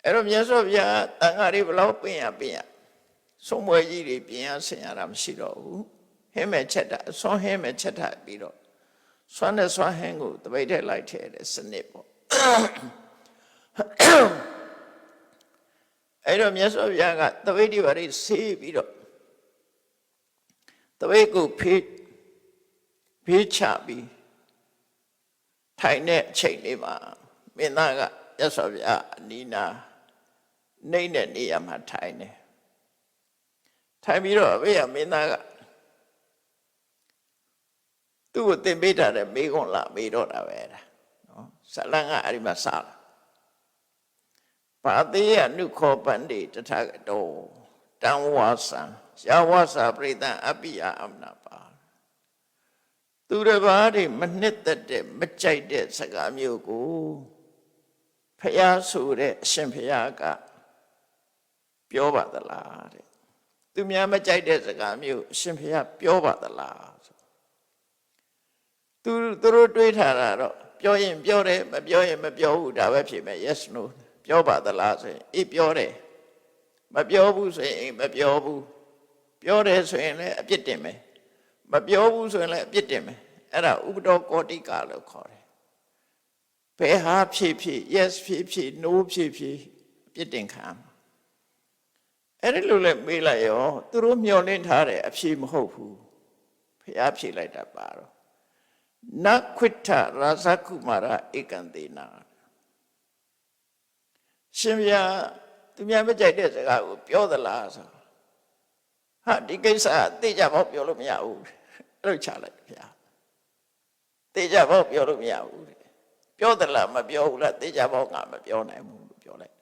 အဲ့တော့မြတ်စွာဘုရားတန်ခါးတွေဘလောက်ပြင်ရဆုံးမွေကြီးတွေပြင်ရဆင်ရတာမရှိတော့ဘူးဟင်းမဲ့ချက်တာဆွမ်းဟင်းမဲ့ချက်တာပြီးတော့ဆွမ်းနဲ့ဆွမ်းဟင်းကိုတပိတ်ထဲလိုက်ထည့်တဲ့စနစ်ပေါ့အဲ့တော့မြတ်စွာဘုရားကတပိတ်တွေဘာတွေဆေးပြီးတော့တပိတ်ကိုဖေးချပြီးထိုင်တဲ့အချိန်လေးမှာမင်းသားကမြတ်စွာဘုရားအနီးနာနှိမ့်တဲ့နေရာမှာထိုင်တယ်ထိုင်ပြီးတော့အဘေကမင်းသားကသူ့ကိုသင်ပေးထားတဲ့မိကွန်းလာမေးတော့တာပဲနော်ဇလန်ကအဲ့ဒီမှာစလာဘာသေးရနုခောပန္တိတထကတောတံဝါစံယာဝါစာပရိသံအပိယအမနာပါသူတစ်ပါးတွေမနှစ်သက်တဲ့မကြိုက်တဲ့စကားမျိုးကိုဖျားဆိုတဲ့အရှင်ဖျားကပြောပါသလားတဲ့သူများမကြိုက်တဲ့စကားမျိုးအရှင်ဖျားပြောပါသလားသူတို့တွေးထားတာတော့ပြောရင်ပြောတယ်မပြောရင်မပြောဘူးဒါပဲဖြစ်မယ် yes no ပြောပါသလားဆိုရင်အေးပြောတယ်မပြောဘူးဆိုရင်မပြောဘူးပြောတယ်ဆိုရင်လည်းအပြစ်တင်မယ်မပြောဘူးဆိုရင်လည်းအပြစ်တင်မယ်အဲ့ဒါဥပဒေကောတိကလို့ခေါ်တယ်ဘယ်ဟာဖြစ် yes ဖြစ် no ဖြစ်အပြစ်တင်ခံအဲ့ဒီလိုလဲမေးလိုက်ရောသူတို့မျှော်လင့်ထားတဲ့အဖြေမဟုတ်ဘူးဖျားဖြေလိုက်တာပါတော့နခွိထရာဇကုမာရဧကံတေနာရှင်ဗျာသူများမကြိုက်တဲ့စကားကိုပြောသလားဆိုဟာဒီကိစ္စသိကြဖို့ပြောလို့မရဘူးအဲ့လိုချလိုက်ဗျာသိကြဖို့ပြောလို့မရဘူးပြောသလားမပြောဘူးလားသိကြဖို့ငါမပြောနိုင်ဘူးလို့ပြောလိုက်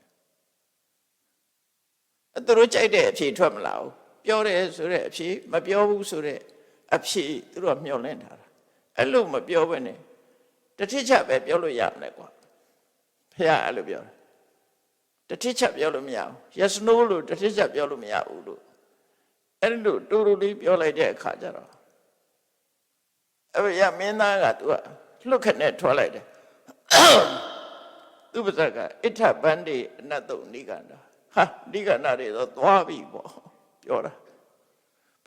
သူတို့ကြိုက်တဲ့အဖြေထွက်မလာဘူးပြောတယ်ဆိုတဲ့အဖြေမပြောဘူးဆိုတဲ့အဖြေသူတို့ကမျှော်လင့်ထားတာအဲ့လိုမပြောဘဲနဲ့တတိချပဲပြောလို့ရမယ်ကွာဖះအဲ့လိုပြောတယ်တတိချပြောလို့မရဘူး yes no လို့တတိချပြောလို့မရဘူးလို့အဲ့လိုတူတူလေးပြောလိုက်တဲ့အခါကျတော့အဲ့ရမင်းသားကသူကလှုပ်ခနဲ့ထွက်လိုက်တယ်သူပါဇက်ကဣထပန္တိအနတ္တုနိကန္တာဟာနိကန္တာတွေတော့သွားပြီပေါ့ပြောတာ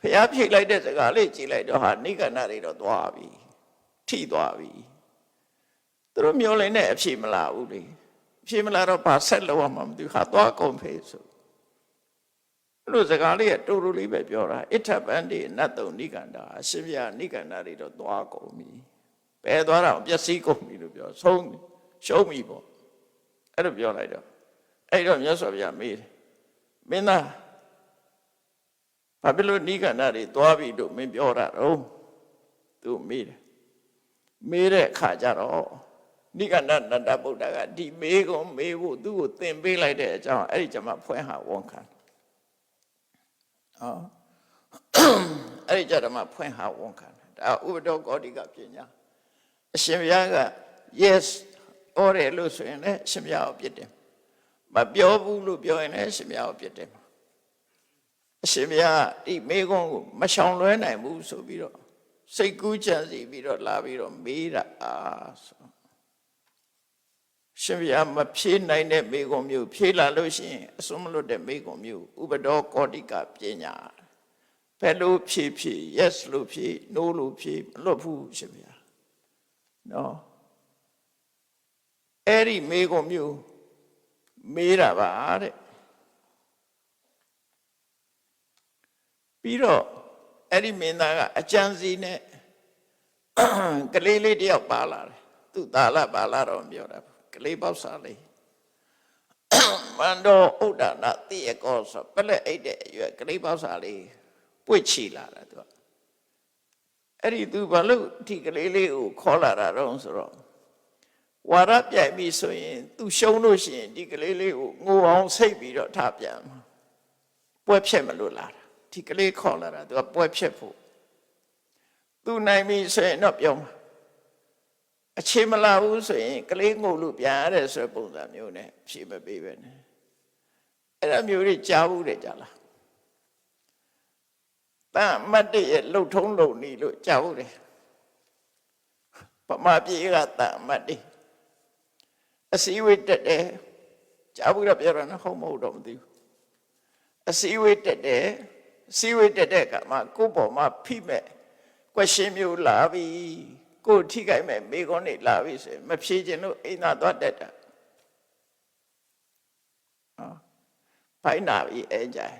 ဖះဖြိတ်လိုက်တဲ့စကားလေးကြည်လိုက်တော့ဟာနိကန္တာတွေတော့သွားပြီထိသွားပြီသူတို့မျိုးလည်းနဲ့အဖြေမလာဘူးလေအဖြေမလာတော့ဘာဆက်လို့မှမသိဟာသွားကုန်ဖေးဆိုအဲ့လိုစကားလေးကတူတူလေးပဲပြောတာဣထပန္တိအနတ္တုနိကန္တာအရှင်ဘုရားနိကန္တာတွေတော့သွားကုန်ပြီပယ်သွားတာပျက်စီးကုန်ပြီလို့ပြောဆုံးရှုံးပြီပေါ့အဲ့လိုပြောလိုက်တော့အဲ့တော့မြတ်စွာဘုရားမေးတယ်မင်းသားဘာဖြစ်လို့နိကန္တာတွေသွားပြီလို့မင်းပြောတာတော့သူမေးတယ်မေးတဲ့အခါကျတော့နိကန္ဒနန္ဒဗုဒ္ဓကဒီမေးကုန်မေးဖို့သူ့ကိုသင်ပေးလိုက်တဲ့အကြောင်းအဲ့ဒီကျမဖွင့်ဟာဝန်ခံအဲ့ဒီကျတော့ဖွင့်ဟာဝန်ခံဒါဥပဒေကောတိကပညာအရှင်ဘုရားက yes ဩတယ်လို့ဆိုရင်လည်းအရှင်ဘုရားကိုပြစ်တယ်မပြောဘူးလို့ပြောရင်လည်းအရှင်ဘုရားကိုပြစ်တယ်အရှင်ဘုရားဒီမေးကုန်ကိုမရှောင်လွှဲနိုင်ဘူးဆိုပြီးတော့စိတ်ကူးကြံစီပြီးတော့လာပြီးတော့မေးတာဆိုရှင်ဘုရားမဖြေနိုင်တဲ့မေကွန်မျိုးဖြေလာလို့ရှိရင်အစွန်းမလွတ်တဲ့မေကွန်မျိုးဥပဒေကောတိကပညာဘယ်လိုဖြေ yes လို့ဖြေ no လို့ဖြေမလွတ်ဘူးရှင်ဘုရားနော်အဲ့ဒီမေကွန်မျိုးမေးတာပါတဲ့ပြီးတော့အဲ့ဒီမင်းသားကအကြံစီနဲ့ကလေးလေးတယောက်ပါလာတယ်သူသာလပါလာတော့ပြောတာကလေးပေါက်စားလေးမန္တောဥဒ္ဒနာတိယကောဆိုပလက်အိတ်တဲ့အရွယ်ကလေးပေါက်စားလေးပွေ့ချီလာတာသူကအဲ့ဒီသူဘာလို့ဒီကလေးလေးကိုခေါ်လာတာတော့ဆိုတော့ဝါရပြိုင်ပြီဆိုရင်သူရှုံးလို့ရှိရင်ဒီကလေးလေးကိုငိုအောင်စိတ်ပြီးတော့ထားပြန်ပွဲဖြက်မလို့လာတာဒီကလေးခေါ်လာတာသူကပွဲဖြက်ဖို့သူနိုင်ပြီဆိုရင်တော့ပြောမှာအခြေမလာဘူးဆိုရင်ကလေးငိုလို့ပြန်ရတဲ့ဆိုပုံစံမျိုးနဲ့ဖြေမပေးပဲနဲ့ အဲ့ဒါမျိုးတွေကြားဘူးတယ်ကြလားတန်မတ်တရဲ့လှုပ်ထုံးလုံနေလို့ကြားဘူးတယ်ဗမာပြည်ကတန်မတ်တအစည်းအဝေးတက်တယ်ကြားဘူးတော့ပြောရနော်ဟုတ်မဟုတ်တော့မသိဘူးအစည်းအဝေးတက်တယ်အစည်းအဝေးတက်တဲ့အခါမှာကိုယ့်ပေါ်မှာဖိမဲ့ question မျိုးလာပြီကိုယ်ထိခိုက်မဲ့မိခွန်းတွေလာပြီဆိုရင်မဖြေခြင်းလို့အိမ်သာသွားတက်တာဖိုင်းနာပြီအဲကြိုင်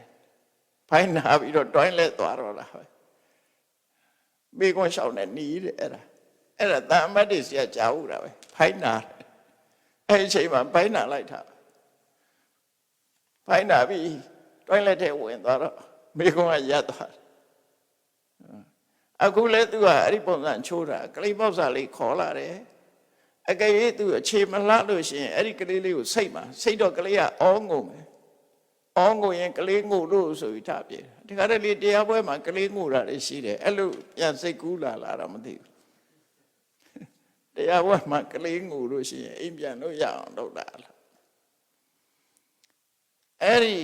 ဖိုင်းနာပြီးတော့တွိုင်းလဲသွားတော့လားမိခွန်းရှောင်းနေနီးတယ်အဲ့ဒါတန်အမတ်တွေဆရာကြားဦးတာပဲဖိုင်းနာအဲ့အချိန်မှာဖိုင်းနာလိုက်တာဖိုင်းနာပြီးတွိုင်းလက်ထဲဝင်သွားတော့မိခွန်းကရပ်သွားအခုလဲသူကအဲ့ဒီပုံစံချိုးတာကလေးပေါက်စာလေးခေါ်လာတယ်အကယ်၍သူအခြေမလှလို့ရှိရင်အဲ့ဒီကလေးလေးကိုစိတ်တော့ကလေးကအောငုံမယ်အောငုံရင်ကလေးငုံလို့ဆိုပြီးထားပြေဒီခါတည်းလေးတရားပွဲမှာကလေးငုံတာလည်းရှိတယ်အဲ့လိုပြန်စိတ်ကူးလာတော့မသိဘူးတရားပွဲမှာကလေးငုံလို့ရှိရင်အိမ်ပြန်လို့ရအောင်လုပ်တာလားအဲ့ဒီ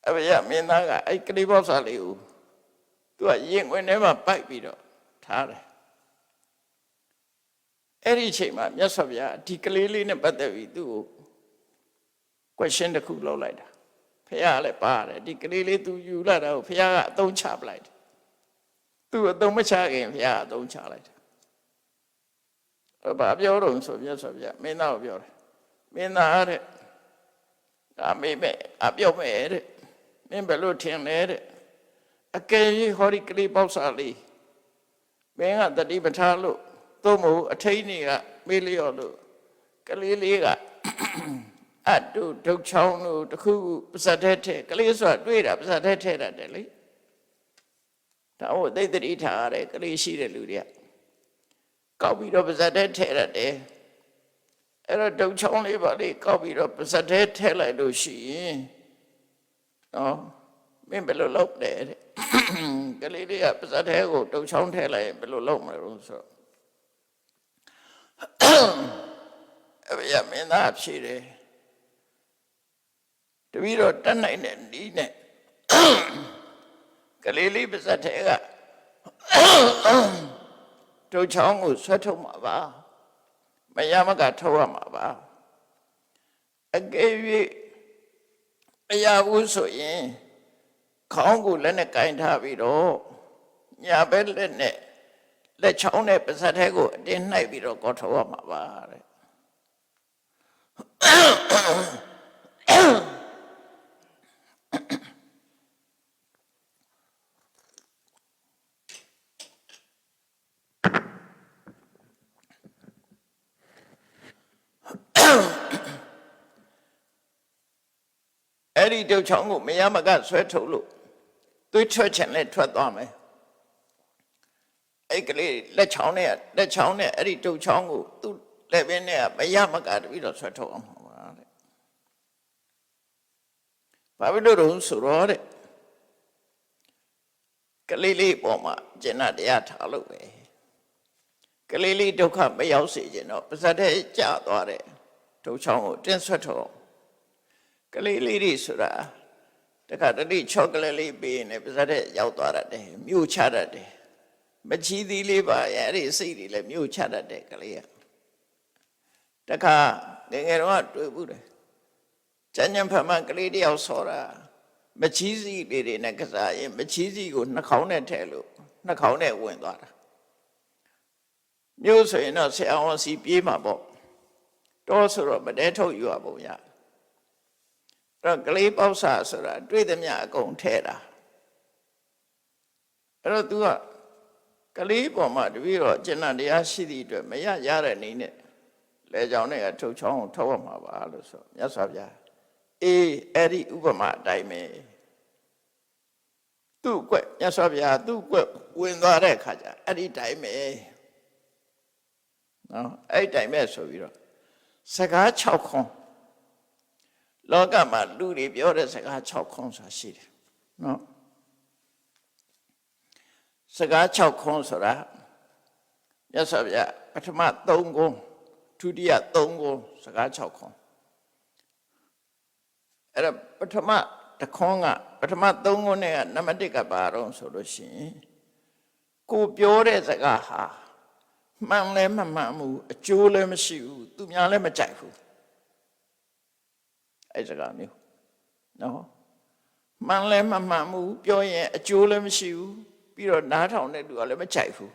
အဘရမင်းသားကအဲ့ကလေးပေါက်စာလေးကိုသူကရင်ဝင်ထဲမှာပိုက်ပြီးတော့ထားတယ်အဲ့ဒီအချိန်မှာမြတ်စွာဘုရားဒီကလေးလေးနဲ့ပတ်သက်ပြီးသူ့ကို question တစ်ခုလုပ်လိုက်တာဖះလည်းပါတယ်ဒီကလေးလေးသူယူလာတာကိုဖះကအသုံးချပလိုက်တယ်သူအသုံးမချခင်ဖះအသုံးချလိုက်တယ်ဘာပြောတော့ဆိုမြတ်စွာဘုရားမင်းသားကိုပြောတယ်မင်းသားတဲ့ဒါမေးမဲ့အပြောမဲ့တဲ့မင်းဘယ်လိုထင်လဲတဲ့အကယ်၍ဟောဒီကလေးပေါက်စာလေးမင်းကတတိပဋ္ဌာလို့သို့မဟုတ်အထိန်တွေကမေးလျော့လို့ကလေးလေးကအတုဒုတ်ချောင်းလို့တခုပါဇက်တဲ့ထဲကလေးဆိုတာတွေ့တာပါဇက်တဲ့ထဲတယ်လေဒါဟုတ်သိတိထားရတယ်ကလေးရှိတဲ့လူတွေကကောက်ပြီးတော့ပါဇက်တဲ့ထဲတယ်အဲ့တော့ဒုတ်ချောင်းလေးပါလေကောက်ပြီးတော့ပါဇက်တဲ့ထဲလိုက်လို့ရှိရင်နော်မင်းဘယ်လိုလုပ်လဲတဲ့ကလေးလေးကပါဇက်တဲ့ကိုဒုတ်ချောင်းထဲလိုက်ရင်ဘယ်လိုလုပ်မလဲလို့ဆိုအဲ့ဘယ်မင်းသားဖြေတယ်တပည့်တော်တတ်နိုင်တဲ့နီးနဲ့ကလေးလေးပါဇက်တဲ့ကဒုတ်ချောင်းကိုဆွဲထုတ်မှာပါမရမကထုတ်ရမှာပါအကယ်၍မရဘူးဆိုရင်ခေါင်းကိုလက်နဲ့ကင်ထားပြီးတော့ညာဘက်လက်နဲ့လက်ချောင်းနဲ့ပါးစပ်ထဲကိုအတင်းနှိုက်ပြီးတော့ကောထုတ်ရမှာပါတဲ့အဲ့ဒီတုတ်ချောင်းကိုမရမကဆွဲထုတ်လို့သွေးထွက်ချင်လဲထွက်သွားမယ်အဲ့ကလေးလက်ချောင်းနဲ့အဲ့ဒီတုတ်ချောင်းကိုသူ့လက်ပင်နဲ့မရမကတပြီးတော့ဆွဲထုတ်အောင်ပါတဲ့ဘာဖြစ်လို့တော့ဆိုတော့တဲ့ကလေးလေးပေါ်မှာကျင့်တရားထားလို့ပဲကလေးလေးဒုက္ခမရောက်စေခြင်းတော့ပါဇက်တဲ့ကျသွားတဲ့တုတ်ချောင်းကိုတင်းဆွဲထုတ်ကလေးလေးတွေဆိုတာတခါတလေချောကလေးလေးပေးနေပါဇက်တဲ့ရောက်သွားတယ်မြို့ချတတ်တယ်မချီးသီးလေးပါရဲ့အဲ့ဒီစိတ်တွေလည်းမြို့ချတတ်တယ်ကလေးကတခါငယ်ငယ်တော့တွေ့ဘူးတယ်ကျန်ကျန်ဖမှန်ကလေးတယောက်ဆောတာမချီးစီလေးတွေနဲ့ကစားရင်မချီးစီကိုနှာခေါင်းနဲ့ထဲလို့နှာခေါင်းနဲ့ဝင်သွားတာမြို့ဆိုရင်တော့ဆရာဝန်စီပြေးမှာပေါ့တော့ဆိုတော့မတဲထုတ်ယူရပုံရတော့ကလေးပေါက်စာဆိုတာတွေ့သမျှအကုန်ထဲတာအဲ့တော့ तू ကလေးပေါ်မှာတပည့်တော်ကျင့်တရားရှိသည့်အတွက်မရတဲ့နေနဲ့လဲကြောင်နဲ့ထုတ်ချောင်းကိုထုတ်ရမှာပါလို့ဆိုမြတ်စွာဘုရားအေးအဲ့ဒီဥပမာအတိုင်းပဲသူ့ကွက်မြတ်စွာဘုရားသူ့ကွက်ဝင်သွားတဲ့အခါကျအဲ့ဒီတိုင်းပဲနော်အဲ့ဒီတိုင်းပဲဆိုပြီးတော့စကား6ခွန်းလောကမှာလူတွေပြောတဲ့စကား6ခွန်းဆိုတာရှိတယ်နော်စကား6ခွန်းဆိုတာမြတ်စွာဘုရားပထမ3ခွန်းဒုတိယ3ခွန်းစကား6ခွန်း အဲ့ဒါပထမတစ်ခွန်းကပထမ3ခွန်းနဲ့ကနံပါတ်1ကဘာတော့ဆိုလို့ရှိရင်ကိုပြောတဲ့စကားဟာမှန်လဲမမှန်ဘူးအကျိုးလည်းမရှိဘူးသူများလည်းမကြိုက်ဘူးအဲ့စကားမျိုးနော်မှန်လဲမမှန်ဘူးပြောရင်အကျိုးလည်းမရှိဘူးပြီးတော့နားထောင်တဲ့လူကလည်းမကြိုက်ဘူး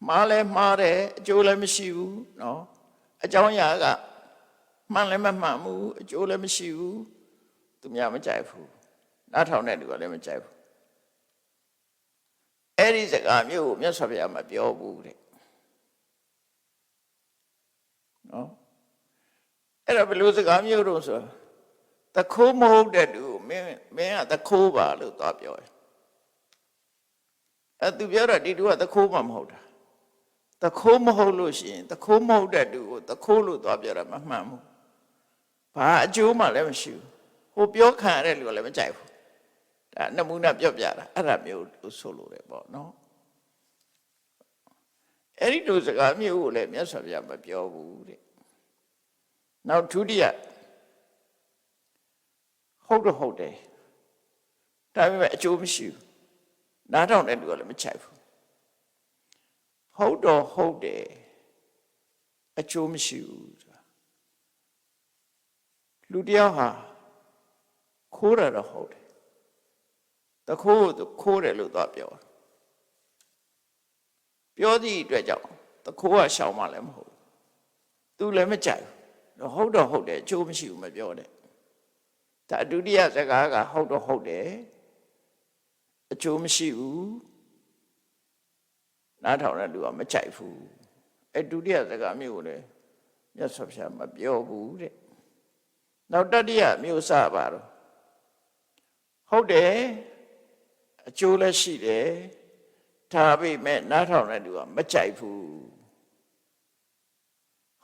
မှားလဲမှားတယ်အကျိုးလည်းမရှိဘူးနော်အကြောင်းအရာကမှန်လည်းမမှန်ဘူးအကျိုးလည်းမရှိဘူးသူများမကြိုက်ဘူးနားထောင်တဲ့လူကလည်းမကြိုက်ဘူးအဲ့ဒီစကားမျိုးကိုမြတ်စွာဘုရားမပြောဘူးတဲ့နော်အဲ့ဒါဘယ်လိုစကားမျိုးတော့ဆိုတခိုးမဟုတ်တဲ့လူမင်းကတခိုးပါလို့သွားပြောတယ်အဲ့သူပြောတော့ဒီလူကတခိုးမှမဟုတ်တာတခိုးမဟုတ်လို့ရှိရင်တခိုးမဟုတ်တဲ့လူကိုတခိုးလို့သွားပြောတာမမှန်ဘူးဘာအကျိုးမှလည်းမရှိဘူးဟိုပြောခံရတဲ့လူကလည်းမကြိုက်ဘူးဒါနမူနာပြောပြတာအဲ့ဒါမျိုးဆိုလို့ရတယ်ပေါ့နော်အဲ့ဒီလိုစကားမျိုးကိုလည်းမြတ်စွာဘုရားမပြောဘူးတဲ့နောက်ဒုတိယဟုတ်တော့ဟုတ်တယ်ဒါပေမဲ့အကျိုးမရှိဘူးနားထောင်တဲ့လူကလည်းမကြိုက်ဘူးဟုတ်တော့ဟုတ်တယ်အကျိုးမရှိဘူးလူတယောက်ဟာခိုးရတော့ဟုတ်တယ်တခိုးခိုးတယ်လို့သွားပြောသည့်အတွက်ကြောင့်တခိုးကရှောင်မှလည်းမဟုတ်သူလည်းမကြိုက်ဘူးဟုတ်တော့ဟုတ်တယ်အကျိုးမရှိဘူးမပြောတဲ့ဒါဒုတိယစကားကဟုတ်တော့ဟုတ်တယ်အကျိုးမရှိဘူးနားထောင်တဲ့လူကမကြိုက်ဘူးအဲဒုတိယစကားမျိုးကိုလည်းမြတ်စွာဘုရားမပြောဘူးတဲ့နောက်တတိယမျိုးစပါတော့ဟုတ်တယ်အကျိုးလည်းရှိတယ်ဒါပေမဲ့နားထောင်တဲ့လူကမကြိုက်ဘူး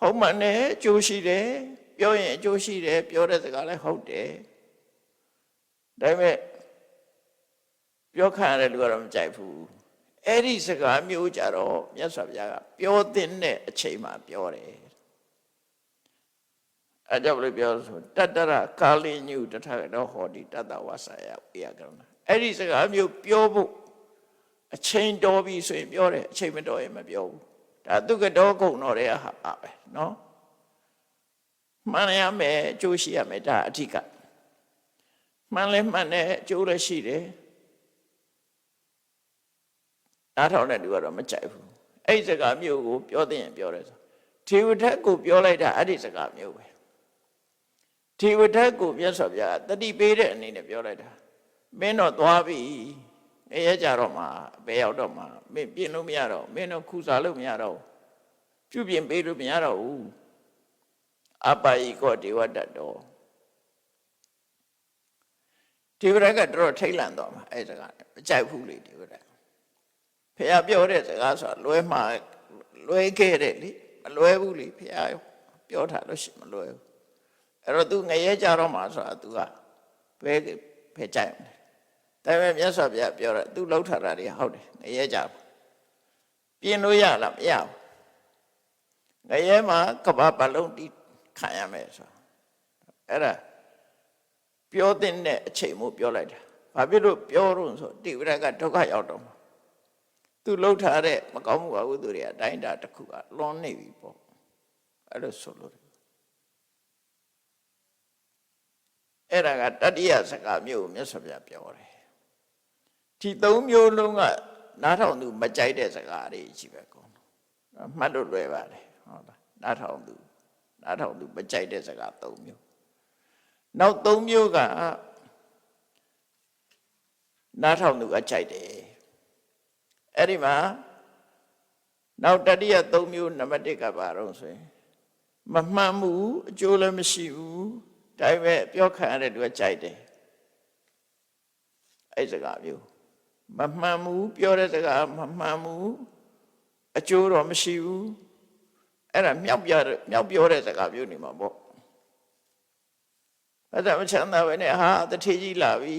ဟုတ်မှန်တယ်အကျိုးရှိတယ်ပြောရင်အကျိုးရှိတယ်ပြောတဲ့စကားလည်းဟုတ်တယ်ဒါပေမဲ့ပြောခံရတဲ့လူကတော့မကြိုက်ဘူးအဲ့ဒီစကားမျိုးကြတော့မြတ်စွာဘုရားကပြောတဲ့အချိန်မှာပြောတယ်အဲ့ကြောင့်လည်းပြောဆိုတတ္တရကာလိညုတထတော့ဟောဒီတတ္တဝါစာယဝိယကရဏအဲ့ဒီစကားမျိုးပြောဖို့အချိန်တော်ပြီဆိုရင်ပြောတယ်အချိန်မတော်ရင်မပြောဘူးဒါသူကတော့ဂုဏ်တော်ရဲ့ဟာပဲနော်မှန်ရမယ်အကျိုးရှိရမယ်ဒါအဓိကမှန်လဲမှန်တယ်အကျိုးလည်းရှိတယ်နားထောင်တဲ့လူကတော့မကြိုက်ဘူးအဲ့ဒီစကားမျိုးကိုပြောတဲ့ရင်ပြောတယ်ဆိုထေဝထက်ကိုပြောလိုက်တာအဲ့ဒီစကားမျိုးပဲထေဝထက်ကိုမြတ်စွာဘုရားတတိပေးတဲ့အနေနဲ့ပြောလိုက်တာမင်းတော့သွားပြီငရဲကြတော့မှဘယ်ရောက်တော့မှမင်းပြင်လို့မရတော့မင်းတော့ခုစားလို့မရတော့ပြုပြင်ပေးလို့မရတော့ဘူးအပါယိကောဒေဝတ္တတော်ဒေဝရကတော်ထိတ်လန့်သွားမှာအဲ့စကားမကြိုက်ဘူးလေဒေဝရဖះပြောတဲ့စကားဆိုတာလွဲခဲ့တဲ့လေမလွဲဘူးလေဖះပြောထားလို့ရှိမလွဲဘူးအဲ့တော့ तू ငရဲကြတော့မှဆိုတာ तू ကဘယ်ကြိုက်မလဲဒါပေမဲ့မြတ်စွာဘုရားပြောတာ तू လောက်ထားတာတွေဟုတ်တယ်ငရဲကြပြင်လို့ရလားမရဘူးငရဲမှာကဘာပလုံးတီးခံရမယ်ဆိုတာအဲ့ဒါပြောတဲ့အချိန်မို့ပြောလိုက်တာဘာဖြစ်လို့ပြောတော့ဆိုတိဝရကဒုက္ခရောက်တော့သူလှုပ်ထားတဲ့မကောင်းမှုအကုသိုလ်တွေအတိုင်းတာတစ်ခုကလွန်နေပြီပေါ့အဲ့လိုဆိုလို့အဲ့ဒါကတတိယစကားမျိုးကိုမြတ်စွာဘုရားပြောတယ်ဒီသုံးမျိုးလုံးကနားထောင်သူမကြိုက်တဲ့စကားတွေကြီးပဲကောမှတ်လို့လွယ်ပါတယ်ဟုတ်လားနားထောင်သူမကြိုက်တဲ့စကားသုံးမျိုးနောက်သုံးမျိုးကနားထောင်သူကကြိုက်တယ်အဲ့ဒီမှာနောက်တတိယသုံးမျိုးနံပါတ်1ကဘာတော့ဆိုရင်မမှန်ဘူးအကျိုးလည်းမရှိဘူးဒါပေမဲ့ပြောခံရတဲ့သူကကြိုက်တယ်အဲ့စကားမျိုးမမှန်ဘူးပြောတဲ့စကားမမှန်ဘူးအကျိုးတော့မရှိဘူးအဲ့ဒါမြောက်ပြောတဲ့စကားမျိုးနေမှာပေါ့အဲ့ဒါမချမ်းသာပဲနဲ့ဟာတထေးကြီးလာပြီ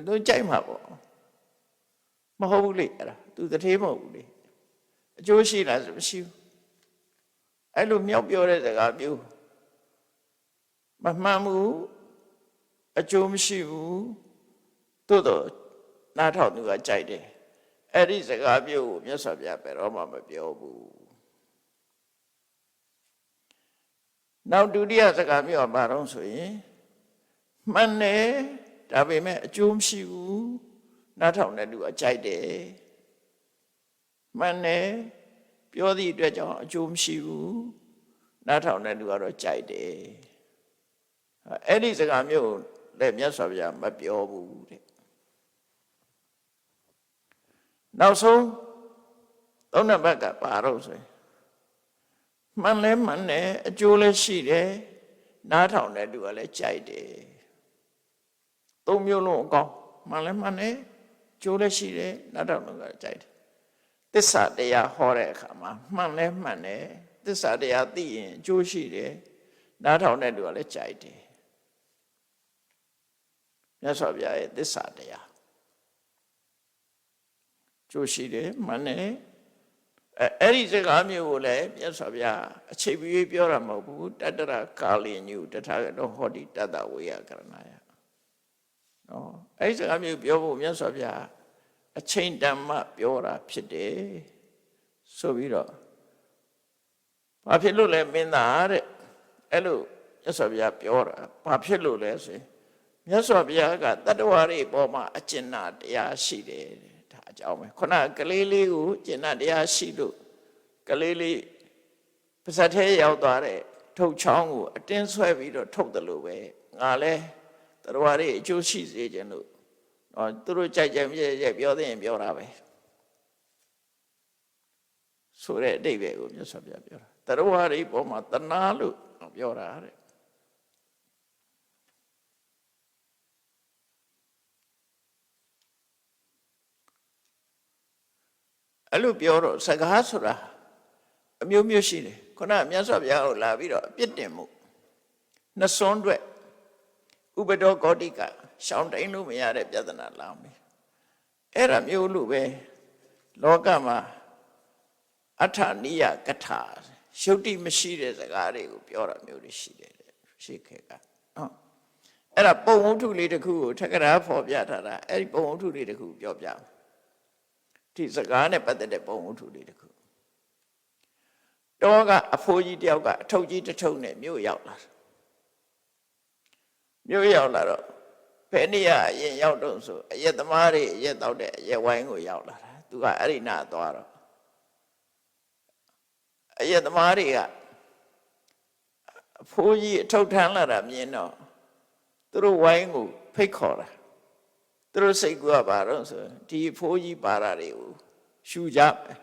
သူကြိုက်မှာပေါ့မဟုတ်ဘူးလေအဲ့ဒါသူတထေးမဟုတ်ဘူးလေအကျိုးရှိလားဆိုမရှိဘူး အဲ့လိုမြောက်ပြောတဲ့စကားမျိုးမမှန်ဘူးအကျိုးမရှိဘူးသို့တော့နားထောင်သူကကြိုက်တယ်အဲ့ဒီစကားမျိုးကိုမြတ်စွာဘုရားဘယ်တော့မှမပြောဘူးနောက်ဒုတိယစကားမျိုးကဘာတော့ဆိုရင်မှန်တယ်ဒါပေမဲ့အကျိုးမရှိဘူးနားထောင်တဲ့လူကကြိုက်တယ်မှန်တယ်ပြောသည့်အတွက်ကြောင့်အကျိုးမရှိဘူးနားထောင်တဲ့လူကတော့ကြိုက်တယ်အဲ့ဒီစကားမျိုးလည်းမြတ်စွာဘုရားမပြောဘူးတဲ့နောက်ဆုံးသုံးနံပါတ်ကဘာတော့ဆိုရင်မှန်လဲမှန်တယ်အကျိုးလည်းရှိတယ်နားထောင်တဲ့လူကလည်းကြိုက်တယ်သုံးမျိုးလုံးအကောင်းမှန်လဲမှန်တယ်အကျိုးလည်းရှိတယ်နားထောင်တဲ့လူကကြိုက်တယ်သစ္စာတရားဟောတဲ့အခါမှာမှန်လဲမှန်တယ်သစ္စာတရားသိရင်အကျိုးရှိတယ်နားထောင်တဲ့လူကလည်းကြိုက်တယ်မြတ်စွာဘုရားရဲ့သစ္စာတရားကျိုးရှိတယ်မှန်တယ်အဲ့ဒီစကားမျိုးကိုလည်းမြတ်စွာဘုရားအချိန်ပြည့်ပြောတာမဟုတ်ဘူးတတ္တရကာလညုတထာဂတောဟောတိတတ္တဝေယကရဏယနော်အဲ့ဒီစကားမျိုးပြောဖို့မြတ်စွာဘုရားအချိန်တန်မှပြောတာဖြစ်တယ်ဆိုပြီးတော့ဘာဖြစ်လို့လဲမင်းသားတဲ့အဲ့လိုမြတ်စွာဘုရားပြောတာဘာဖြစ်လို့လဲဆိုရင်မြတ်စွာဘုရားကတတ္တဝါတွေပေါ်မှာအကျဉ်းတရားရှိတယ်ဒါအကြောင်းပဲခုနကလေးလေးကိုကျဉ်းတရားရှိလို့ကလေးလေးပါဇက်ထဲရောက်သွားတဲ့ထုတ်ချောင်းကိုအတင်းဆွဲပြီးတော့ထုတ်တယ်လို့ပဲငါလဲတတ္တဝါတွေအကျိုးရှိစေခြင်းလို့သူတို့ကြိုက်ကြမြဲပြောတဲ့ရင်ပြောတာပဲဆိုတဲ့အဓိပ္ပာယ်ကိုမြတ်စွာဘုရားပြောတာတတ္တဝါတွေပေါ်မှာတဏှာလို့ပြောတာတဲ့အဲ့လိုပြောတော့စကားဆိုတာအမျိုးမျိုးရှိတယ်ခုနမြတ်စွာဘုရားကိုလာပြီးတော့အပြစ်တင်မှုနှစ်စွန်းအတွက်ဥပဒောဂေါတိကရှောင်းတိုင်းလို့မရတဲ့ပြဿနာလာမယ်အဲ့ဒါမျိုးလို့ပဲလောကမှာအထာနိယကထာရှုပ်တိမရှိတဲ့စကားတွေကိုပြောတာမျိုးတွေရှိတယ်ရှိခဲ့ကနော်အဲ့ဒါပုံဝတ္ထုလေးတစ်ခုကိုထက္ကရာဖော်ပြထားတာအဲ့ဒီပုံဝတ္ထုလေးတစ်ခုပြောပြဒီစကားနဲ့ပတ်သက်တဲ့ပုံဝတ္ထုလေးတစ်ခုတောကအဖိုးကြီးတယောက်ကအထုပ်ကြီးတစ်ထုပ်နဲ့မြို့ရောက်လာမြို့ရောက်လာတော့ဘယ်နေရာအရင်ရောက်တော့ဆိုအရက်သမားတွေအရက်တောက်တဲ့အရက်ဝိုင်းကိုရောက်လာတာသူကအဲ့ဒီနာသွားတော့အရက်သမားတွေကအဖိုးကြီးအထုပ်ထမ်းလာတာမြင်တော့သူတို့ဝိုင်းကိုဖိတ်ခေါ်တာသူတို့စိတ်ကူကဘာတော့ဆိုဒီအဖိုးကြီးပါတာတွေကိုရှူကြမယ်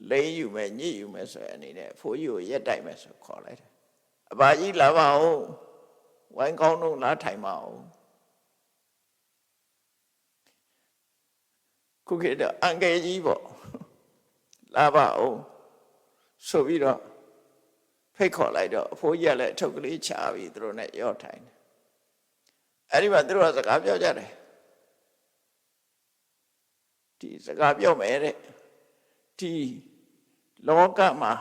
လိမ့်ယူမယ်ညစ်ယူမယ်ဆိုတဲ့အနေနဲ့အဖိုးကြီးကိုရက်တိုက်မယ်ဆိုခေါ်လိုက်တယ်အဘကြီးလာပါဦးဝိုင်းကောင်းတော့လားထိုင်ပါဦးခုခေတ်တော့အန်ကယ်ကြီးပေါ့လာပါဦးဆိုပြီးတော့ဖိတ်ခေါ်လိုက်တော့အဖိုးကြီးကလည်းအထုပ်ကလေးချပြီးသူတို့နဲ့ရော့ထိုင်တယ်အဲ့ဒီမှာသူတို့ကစကားပြောကြတယ်ဒီစကားပြောမယ်တဲ့ဒီလောကမှာ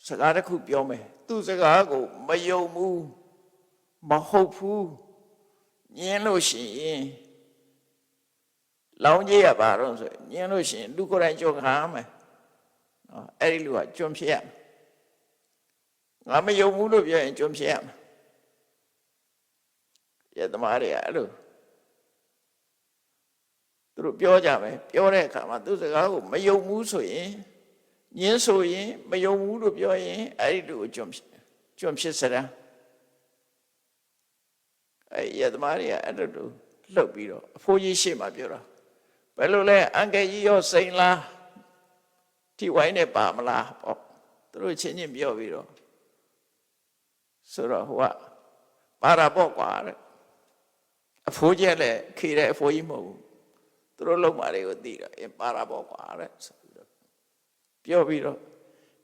စကားတစ်ခုပြောမယ်သူစကားကိုမယုံဘူးမဟုတ်ဘူးညင်းလို့ရှိရင်လောင်းကြီးရပါတော့ဆိုညင်းလို့ရှိရင်လူကိုယ်တိုင်ကြုံခါမယ်နော်အဲ့ဒီလူကကျွန်းဖြစ်ရမယ်ငါမယုံဘူးလို့ပြောရင်ကျွန်းဖြစ်ရမယ်ရသမားတွေကအဲ့လိုသူတို့ပြောကြမယ်ပြောတဲ့အခါမှာသူစကားကိုမယုံဘူးဆိုရင်ညင်းဆိုရင်မယုံဘူးလို့ပြောရင်အဲ့ဒီလူကိုကျွန်းဖြစ်စရာအဲ့ရသမားတွေကအဲ့လိုလှုပ်ပြီးတော့အဖိုးကြီးရှေ့မှာပြောတာဘယ်လိုလဲအန်ကယ်ကြီးရောစိန်လားဒီဝိုင်းနဲ့ပါမလားပေါ့သူတို့ချင်းချင်းပြောပြီးတော့ဆိုတော့ဟိုကပါတာပေါ့ကွာတဲ့အဖိုးကြီးလည်းခေတဲ့အဖိုးကြီးမဟုတ်ဘူးသူတို့လုံးမာတွေကိုသိတော့ပါတာပေါ့ကွာတဲ့ဆိုပြီးတော့ပြောပြီးတော့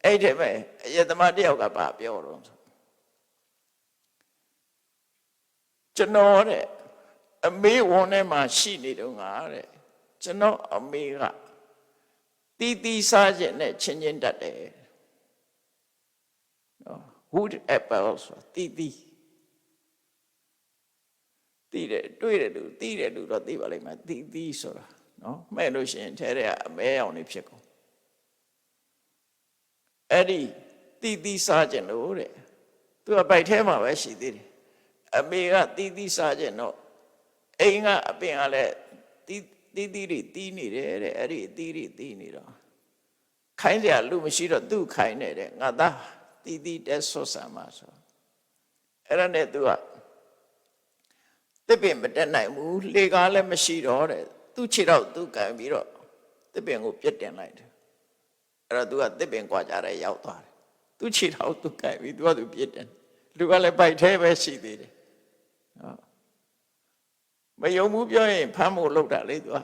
အဲ့ဒီမဲ့အယတမတယောက်ကပါပြောတော့ကျွန်တော်တဲ့အမေဝန်ထဲမှာရှိနေတော့ငါတဲ့ကျွန်တော်အမေကတီးတီးစားခြင်းနဲ့ချင်းချင်းတတ်တယ် wood apple ဆိုတာတီးတီးတီးတယ်တွေ့တယ်လို့တီးတယ်လို့တော့သိပါလိမ့်မယ်တီးတီးဆိုတာနော်မှဲ့လို့ရှိရင်ထဲထဲကအမဲအောင်နေဖြစ်ကုန်အဲ့ဒီတီးတီးစားခြင်းလို့တဲ့သူကပိုက်ထဲမှာပဲရှိသေးတယ်အမေကတီးတီးစားခြင်းတော့အိမ်ကအပင်ကလည်းတီးတီးတွေတီးနေတယ်တဲ့အဲ့ဒီအတီးတွေတီးနေတော့ခိုင်းစရာလူမရှိတော့သူ့ခိုင်းနေတယ်ငါသားတီးတီးတက်ဆွတ်ဆံမှာဆိုအဲ့ဒါနဲ့သူကတစ်ပင်မတက်နိုင်ဘူးလေကားလည်းမရှိတော့တဲ့သူ့ခြေတော့သူကန်ပြီးတော့တစ်ပင်ကိုပြစ်တင်လိုက်တယ်အဲ့တော့သူကတစ်ပင်ကွာကြတဲ့ရောက်သွားတယ်သူ့ခြေတော့သူကန်ပြီးသူကသူပြစ်တင်လူကလည်းပိုက်ထဲပဲရှိသေးတယ်နော်မယုံဘူးပြောရင်ဖမ်းဖို့လုပ်တာလေသူက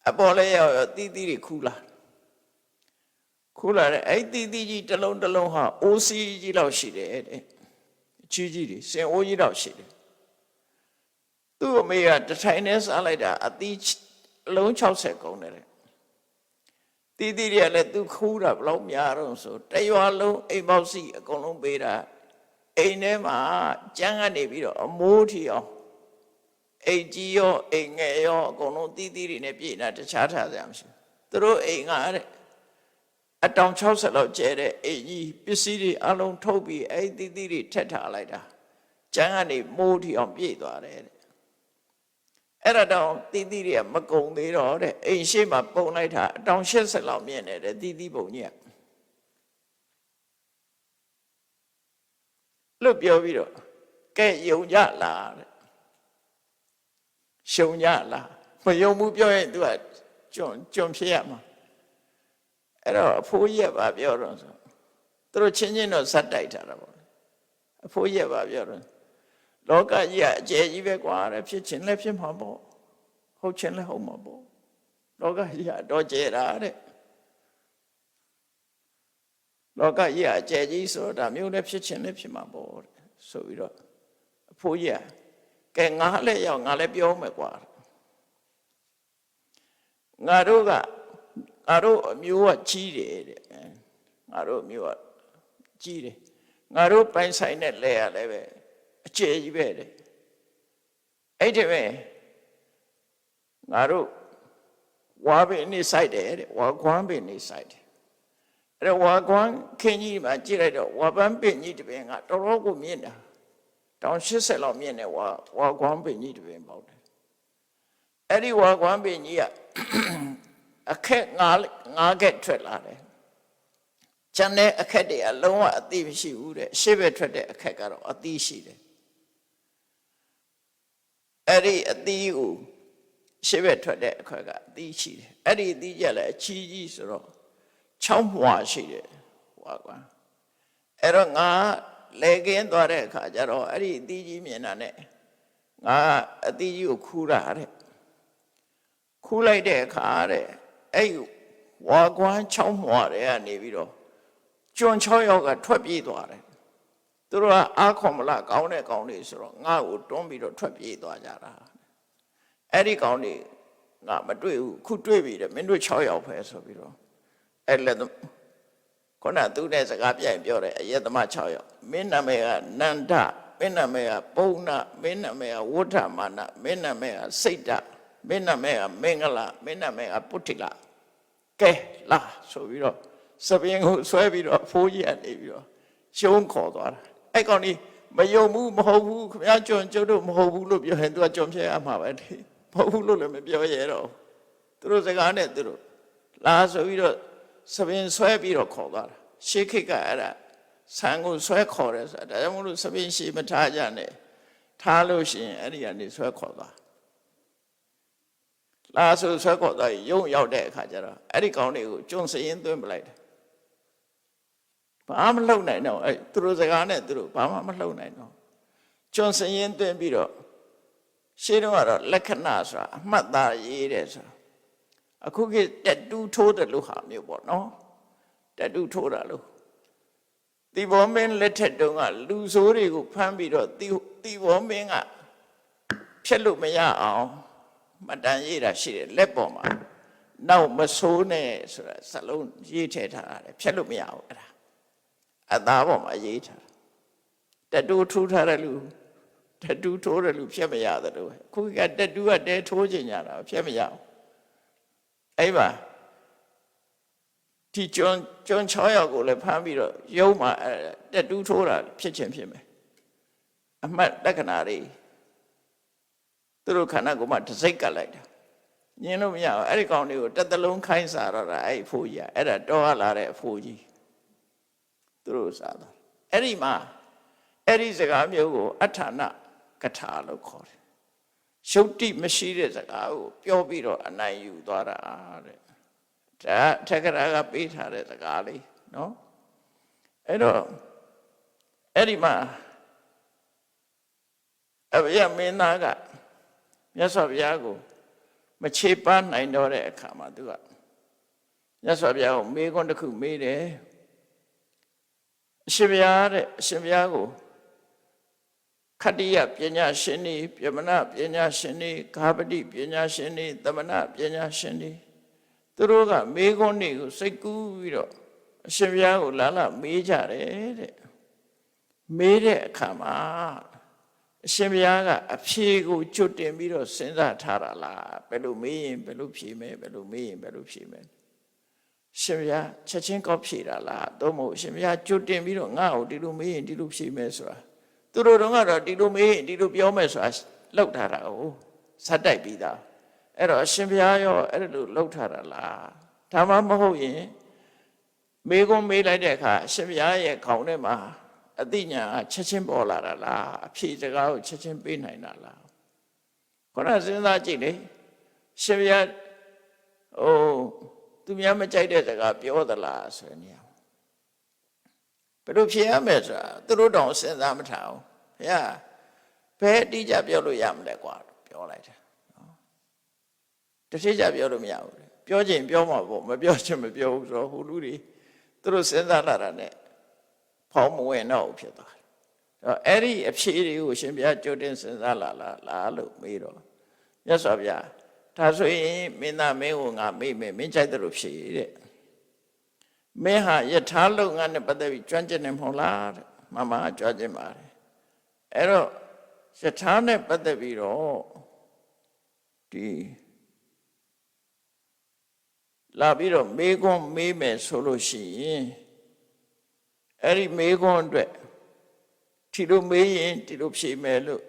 အပေါ်လဲရောက်တီးတီးတွေခူးလာတဲ့အဲ့တီးတီးကြီးတစ်လုံးတစ်လုံးဟာအိုးစီးကြီးလောက်ရှိတယ်တဲ့ကြီးကြီးတွေစင်အိုးကြီးလောက်ရှိတယ်သူ့အမေကတထိုင်နဲ့စားလိုက်တာအသီးအလုံး60ကုန်တယ်တီးတီးတွေကလည်းသူခူးတာဘလောက်များတော့ဆိုတရွာလုံးအိမ်ပေါက်စီအကုန်လုံးပေးတာအိမ်ထဲမှာကျန်းကနေပြီးတော့အမိုးထီအောင်အိမ်ကြီးရောအိမ်ငယ်ရောအကုန်လုံးတီးတီးတွေနဲ့ပြည်နေတာတခြားထားစရာမရှိဘူးသူတို့အိမ်ကတဲ့အတောင်60လောက်ကျဲတဲ့အိမ်ကြီးပစ္စည်းတွေအလုံးထုတ်ပြီးအဲ့တီးတီးတွေထက်ထားလိုက်တာကျန်းကနေမိုးထီအောင်ပြည့်သွားတယ်တဲ့အဲ့ဒါတော့တီးတီးတွေကမကုံသေးတော့တဲ့အိမ်ရှိမှပုံလိုက်တာအတောင်80လောက်မြင့်နေတဲ့တီးတီးပုံကြီးလွတ်ပြောပြီးတော့ကဲယုံကြလားတဲ့ရှုံကြလားမယုံဘူးပြောရင် तू ကကျွံဖြစ်ရမှာအဲ့တော့အဖိုးကြီးကပြောတော့ဆိုသူတို့ချင်းချင်းတော့ဇက်တိုက်ထားတာပေါ့အဖိုးကြီးကပြောတော့လောကကြီးကအကျယ်ကြီးပဲကွာတဲ့ဖြစ်ချင်းလည်းဖြစ်မှာပေါ့ဟုတ်ချင်းလည်းဟုတ်မှာပေါ့လောကကြီးကတော့ကျယ်တာတဲ့လောကကြီးကအကျယ်ကြီးဆိုတာမျိုးလည်းဖြစ်ချင်းလည်းဖြစ်မှာပေါ့တဲ့ဆိုပြီးတော့အဖိုးကြီးကဲငါလည်းရောက်ငါလည်းပြောမယ်ကွာငါတို့အမျိုးကကြီးတယ်တဲ့ငါတို့အမျိုးကကြီးတယ်ငါတို့ပိုင်ဆိုင်တဲ့လဲရလည်းပဲအကျယ်ကြီးပဲတဲ့အဲ့ဒီပဲငါတို့ဝါပင်နေဆိုင်တယ်တဲ့ဝါကွမ်းပင်နေဆိုင်တယ်အဲ့တော့ဝါကွမ်းခင်းကြီးမှာကြည့်လိုက်တော့ဝါပန်းပင်ကြီးတစ်ပင်ကတော်တော်ကိုမြင့်တာတောင်80လောက်မြင့်တဲ့ဝါကွမ်းပင်ကြီးတစ်ပင်ပေါက်တယ်အဲ့ဒီဝါကွမ်းပင်ကြီးကအခက်9ခက်ထွက်လာတယ်ကျန်တဲ့အခက်တွေအလုံးဝအသိမရှိဘူးတဲ့ရှေ့ဘက်ထွက်တဲ့အခက်ကတော့အသိရှိတယ်အဲ့ဒီအသိကိုရှေ့ဘက်ထွက်တဲ့အခက်ကအသိရှိတယ်အဲ့ဒီအသိကြလည်းအချီးကြီးဆိုတော့6မွာရှိတယ်ဟွာကွာအဲ့တော့ငါလေကင်းသွားတဲ့အခါကျတော့အဲ့ဒီအသီးကြီးမြင်တာနဲ့ငါအသီးကြီးကိုခူးတာတဲ့ခူးလိုက်တဲ့အခါတဲ့အဲ့ဝါကွမ်း6မွာတွေကနေပြီးတော့ကျွန်း6ယောက်ကထွက်ပြေးသွားတယ်သူတို့ကအားခွန်မလားကောင်းတဲ့ကောင်းတွေဆိုတော့ငါ့ကိုတွန်းပြီးတော့ထွက်ပြေးသွားကြတာအဲ့ဒီကောင်းတွေငါမတွေ့ဘူးခုတွေ့ပြီတဲ့မင်းတို့6ယောက်ပဲဆိုပြီးတော့အဲ့လက်ခုနသူနဲ့စကားပြိုင်ပြောတယ်အယက်သမား6ယောက်မင်းနာမည်ကနန္ဒမင်းနာမည်ကပုံနာမင်းနာမည်ကဝဋ္ဌမာနမင်းနာမည်ကစိတ်ဓာမင်းနာမည်ကမင်္ဂလာမင်းနာမည်ကပုတ္တိလကဲလာဆိုပြီးတော့စပင်းကိုဆွဲပြီးတော့ဖိုးကြီးကနေပြီးတော့ရှုံးခေါ်သွားတာအဲ့ကောင်ကြီးမယုံဘူးမဟုတ်ဘူးခင်ဗျားကျုံတို့မဟုတ်ဘူးလို့ပြောရင်သူကကြုံဖြစ်ရမှာပဲမဟုတ်ဘူးလို့လည်းမပြောရတော့သူတို့စကားနဲ့သူတို့လာဆိုပြီးတော့စပင်းဆွဲပြီးတော့ခေါ်သွားတာရှေးခေတ်ကအဲ့ဒါဆံကိုဆွဲခေါ်တယ်ဆိုတာဒါကြောင့်မို့လို့စပင်းရှေးမထားကြနဲ့ထားလို့ရှိရင်အဲ့ဒီကနေဆွဲခေါ်သွားလာဆိုဆွဲခေါ်သွားရုံရောက်တဲ့အခါကျတော့အဲ့ဒီကောင်တွေကိုကျုံစရင်သွင်းပလိုက်တယ်ဘာမှမလှုပ်နိုင်တော့အဲ့သူတို့စကားနဲ့သူတို့ဘာမှမလှုပ်နိုင်တော့ကျုံစရင်သွင်းပြီးတော့ရှေးတုန်းကတော့လက္ခဏာဆိုတာအမှတ်သားရေးတယ်ဆိုတာအခုကတက်တူးထိုးတယ်လို့ဟာမျိုးပေါ့နော်တက်တူးထိုးတာလို့တီဘောမင်းလက်ထက်တုန်းကလူဆိုးတွေကိုဖမ်းပြီးတော့တီဘောမင်းကဖြတ်လို့မရအောင်မတန်ရေးတာရှိတယ်လက်ပေါ်မှာနောက်မဆိုးနဲ့ဆိုတာစလုံးရေးထည့်ထားတာဖြတ်လို့မရဘူးအဲ့ဒါ အသားပေါ်မှာရေးထားတက်တူးထူးထားတဲ့လူတက်တူးထိုးတဲ့လူဖြတ်မရတယ်လို့ခုကတက်တူးကတဲထိုးချင်ကြတာဖြတ်မရဘူးအဲ့ပါဒီကျွန်း6ယောက်ကိုလည်းဖမ်းပြီးတော့ရုံးမှာတက်တူးထိုးတာဖြစ်ချင်းဖြစ်မယ်အမှတ်လက္ခဏာတွေသူတို့ခန္ဓာကိုယ်မှာတစိတ်ကပ်လိုက်တာညင်းလို့မရဘူးအဲ့ဒီကောင်တွေကိုတစ်သလုံးခိုင်းစားတော့တာအဲ့အဖိုးကြီးအဲ့ဒါတော့လာတဲ့အဖိုးကြီးသူတို့စားတာအဲ့ဒီမှာအဲ့ဒီစကားမျိုးကိုအထာဏကထာလို့ခေါ်တယ်ရှုပ်တိမရှိတဲ့စကားကိုပြောပြီးတော့အနိုင်ယူသွားတာတဲ့ဒါထက္ကရာကပေးထားတဲ့စကားလေးနော်အဲ့တော့အဲ့ဒီမှာအဘယမင်းသားကမြတ်စွာဘုရားကိုမချေပနိုင်တော့တဲ့အခါမှာသူကမြတ်စွာဘုရားကိုမေးခွန်းတစ်ခုမေးတယ်အရှင်ဘုရားတဲ့အရှင်ဘုရားကိုခတ္တိယပညာရှင်တွေပြမနာပညာရှင်တွေဂါပတိပညာရှင်တွေသမဏပညာရှင်တွေသူတို့ကမေးခွန်းတွေကိုစိတ်ကူးပြီးတော့အရှင်ဘုရားကိုလာမေးကြတယ်တဲ့မေးတဲ့အခါမှာအရှင်ဘုရားကအဖြေကိုကြွတင်ပြီးတော့စဉ်းစားထားတာလားဘယ်လိုမေးရင်ဘယ်လိုဖြေမယ်ဘယ်လိုမေးရင်ဘယ်လိုဖြေမယ်ရှင်ဘုရားချက်ချင်းကောက်ဖြေတာလားသို့မဟုတ်ရှင်ဘုရားကြွတင်ပြီးတော့ငါ့ကိုဒီလိုမေးရင်ဒီလိုဖြေမယ်ဆိုတာသူတို့တော့ကတော့ဒီလိုမေးရင်ဒီလိုပြောမယ်ဆိုတာလောက်ထားတာကိုဇတ်တိုက်ပြီးသားအဲ့တော့အရှင်ဘုရားရောအဲ့လိုလောက်ထားတာလားဒါမှမဟုတ်ရင်မေးခွန်းမေးလိုက်တဲ့အခါအရှင်ဘုရားရဲ့ခေါင်းထဲမှာအသိဉာဏ်ချက်ချင်းပေါ်လာတာလားအဖြေစကားကိုချက်ချင်းပေးနိုင်တာလားခေါင်းစဉ်းစားကြည့်လေရှင်ဘုရားသူများမကြိုက်တဲ့စကားပြောသလားဆိုရင်ဘယ်လိုဖြေရမလဲဆိုတာသူတို့တောင်စဉ်းစားမထားဘူးဘုရားဘယ်အတိအကျပြောလို့ရမလဲကွာပြောလိုက်တယ်နော်တတိကျပြောလို့မရဘူးပြောချင်ပြောမှာပေါ့မပြောချင်မပြောဘူးဆိုတော့ဟိုလူတွေသူတို့စဉ်းစားလာတာနဲ့ဖောင်းမဝင်တော့ဖြစ်သွားတယ်အဲ့ဒီအဖြေတွေကိုရှင်ဘုရားကြိုတင်စဉ်းစားလာလားလို့မေးတော့မြတ်စွာဘုရားဒါဆိုရင်မင်းသားမင်းကိုငါမေးမယ်မင်းကြိုက်တယ်လို့ဖြေတဲ့မင်းဟာယထာလုပ်ငန်းနဲ့ပတ်သက်ပြီးကျွမ်းကျင်နေမဟုတ်လားတဲ့မှန်ပါကျွမ်းကျင်ပါတယ်အဲ့တော့ယထာနဲ့ပတ်သက်ပြီးတော့ဒီလာပြီးတော့မေးခွန်းမေးမယ်ဆိုလို့ရှိရင်အဲ့ဒီမေးခွန်းအတွက်ဒီလိုမေးရင်ဒီလိုဖြေမယ်လို့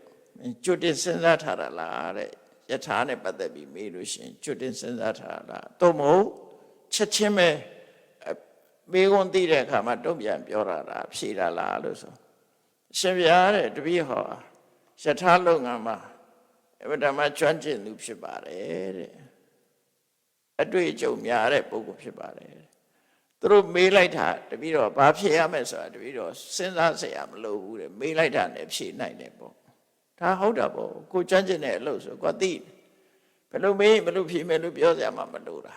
ကြွတင်စဉ်းစားထားတာလားတဲ့ယထာနဲ့ပတ်သက်ပြီးမေးလို့ရှိရင်ကြွတင်စဉ်းစားထားတာလားသို့မဟုတ်ချက်ချင်းပဲမေးခွန်းသိတဲ့အခါမှာတုံ့ပြန်ပြောတာလားဖြေတာလားလို့ဆိုအရှင်ဘုရားတဲ့တပည့်ဟောယထာလုပ်ငန်းမှာအဝတ္တမကျွမ်းကျင်သူဖြစ်ပါတယ်တဲ့အတွေ့အကြုံများတဲ့ပုဂ္ဂိုလ်ဖြစ်ပါတယ်သူတို့မေးလိုက်တာတပည့်တော်ဘာဖြေရမယ်ဆိုတာတပည့်တော်စဉ်းစားเสียမလို့ဘူးတဲ့မေးလိုက်တာနဲ့ဖြေနိုင်တယ်ပေါ့ဒါဟုတ်တာပေါ့ကိုကျွမ်းကျင်တဲ့အလုပ်ဆိုကိုသိဘယ်လိုမေးဘယ်လိုဖြေမယ်လို့ပြောเสียမှမလို့တာ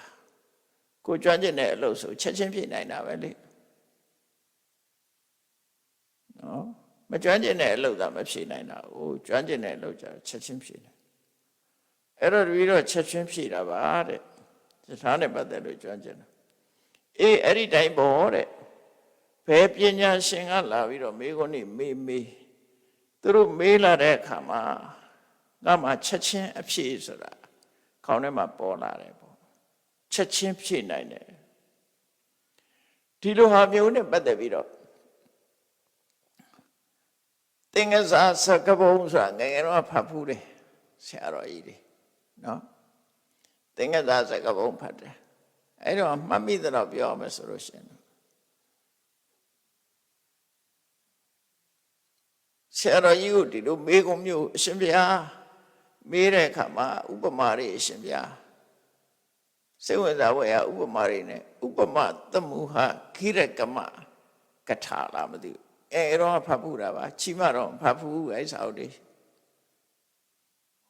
ကိုကျွမ်းကျင်တဲ့အလုပ်ဆိုချက်ချင်းဖြေနိုင်တာပဲလေနော်မကျွမ်းကျင်တဲ့အလုပ်ကမဖြေနိုင်တာဟိုကျွမ်းကျင်တဲ့အလုပ်ကြချက်ချင်းဖြေနိုင်အဲ့တော့တပည့်တော်ချက်ချင်းဖြေတာပါတဲ့ယထာနဲ့ပတ်သက်လို့ကျွမ်းကျင်တာအဲ့ဒီတိုင်းပေါ့တဲ့ဘယ်ပညာရှင်ကလာပြီးတော့မေးခွန်းနေမေးသူတို့မေးလာတဲ့အခါမှာငါမှချက်ချင်းအဖြေဆိုတာခေါင်းထဲမှာပေါ်လာတယ်ပေါ့ချက်ချင်းဖြေနိုင်တယ်ဒီလိုဟာမျိုးနဲ့ပတ်သက်ပြီးတော့သင်္ကစားစကဘုံဆိုတာငယ်ငယ်တော့ဖတ်ဖူးတယ်ဆရာတော်ကြီးတွေနော်သင်္ကစားစကဘုံဖတ်တယ်အဲ့တော့မှတ်မိသလောက်ပြောမယ်ဆိုလို့ရှိရင်ဆရာတော်ကြီးကိုဒီလိုမေးခွန်းမျိုးအရှင်ဘုရားမေးတဲ့အခါမှာဥပမာတွေအရှင်ဘုရားစိတ်ဝင်စားဖို့ရဥပမာတွေနဲ့ဥပမာသမုဟခိရကမကထာလားမသိဘူးအဲ့တော့ဖတ်ဖူးတာပါချီမတော့ဖတ်ဖူးအဲ့စာအုပ်တွေ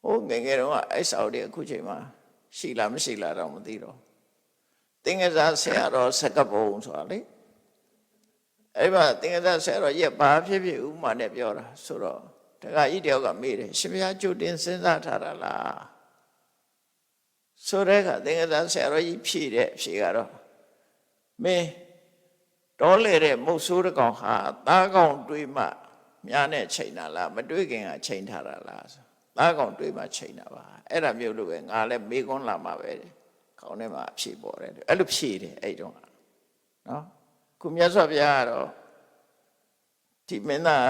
ဟိုငယ်ငယ်တော့အဲ့စာအုပ်တွေအခုချိန်မှာရှိလားမရှိလားတော့မသိတော့သင်္ကစားဆရာတော်စကဘုံဆိုတာလေအဲ့မှာသင်္ကစားဆရာတော်ရဲ့ဘာဖြစ်ဖြစ်ဥမာနဲ့ပြောတာဆိုတော့တခါကြီးတယောက်ကမေးတယ်ရှင်ဘုရားကြိုတင်စဉ်းစားထားတာလားဆိုတဲ့အခါသင်္ကစားဆရာတော်ကြီးဖြေတဲ့အဖြေကတော့မင်းတ တော်လေတဲ့မုတ်ဆိုးတကောင်ဟာသားကောင်တွေးမှများနဲ့ချိန်တာလားမတွေးခင်ကချိန်ထားတာလားသားကောင်တွေးမှချိန်တာပါအဲ့ဒါမျိုးလို့ပဲငါလည်းမေကွန်းလာမှာပဲခေါင်းထဲမှာအဖြေပေါ်တယ်အဲ့လိုဖြေတယ်အဲ့တုန်းကနော်ခုမြတ်စွာဘုရားကတော့ဒီမင်းသား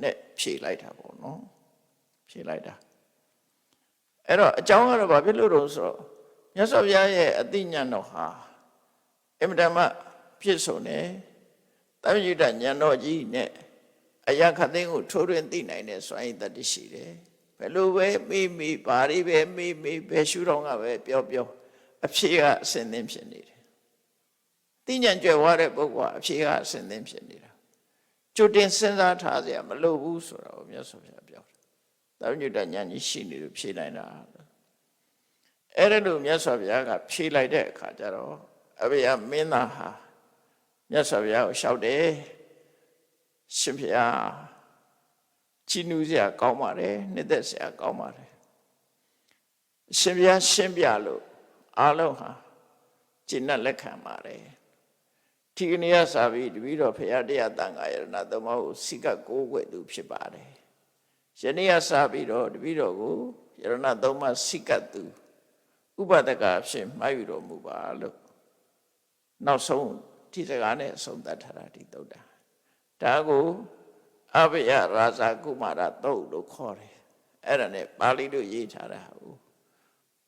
နဲ့ဖြေလိုက်တာပေါ့နော်ဖြေလိုက်တာအဲ့တော့အကြောင်းကတော့ဘာဖြစ်လို့တော့ဆိုတော့မြတ်စွာဘုရားရဲ့အသိဉာဏ်တော်ဟာအင်မတန်မှပြည့်စုံတယ်တမ္ပယုတဉာဏ်တော်ကြီးနဲ့အရာခသိန်းကိုထိုးထွင်းသိနိုင်တဲ့စွမ်းရည်တတ်ရှိတယ်ဘယ်လိုပဲမိဘာတွေပဲမိဘယ်ရှုထောင့်ကပဲပြောအဖြေကအစင်သင်းဖြစ်နေတယ်သိဉာဏ်ကြွယ်ဝတဲ့ပုဂ္ဂိုလ်ကအဖြေကအစင်သင်းဖြစ်နေတာကြိုတင်စဉ်းစားထားစရာမလိုဘူးဆိုတာကိုမြတ်စွာဘုရားပြောတယ်တမ္ပယုတဉာဏ်ကြီးရှိနေလို့ဖြေနိုင်တာအဲ့ဒါလို့မြတ်စွာဘုရားကဖြေလိုက်တဲ့အခါကျတော့အဘိယမင်းသားဟာမြတ်စွာဘုရားကိုလျှောက်တယ်ရှင်ဘုရားချီးနူးစရာကောင်းပါတယ်နှစ်သက်စရာကောင်းပါတယ်ရှင်ဘုရားရှင်းပြလို့အားလုံးဟာကျင့်တဲ့လက်ခံပါတယ်ဒီကနေ့ကစပြီးတပည့်တော်ဘုရားတရားတန်ခါယရဏသုံးပါးကိုစိကကိုးကွယ်သူဖြစ်ပါတယ်ယနေ့ကစပြီးတော့တပည့်တော်ကိုယရဏသုံးပါးစိကသူဥပဒကအဖြစ်မှတ်ယူတော်မူပါလို့နောက်ဆုံးဒီစကားနဲ့ဆုံးသတ်ထားတာဒီသုတ်တာဒါကိုအဘိယရာဇာကုမာရသုတ်လို့ခေါ်တယ်အဲ့ဒါနဲ့ပါဠိလိုရေးထားတာဟုတ်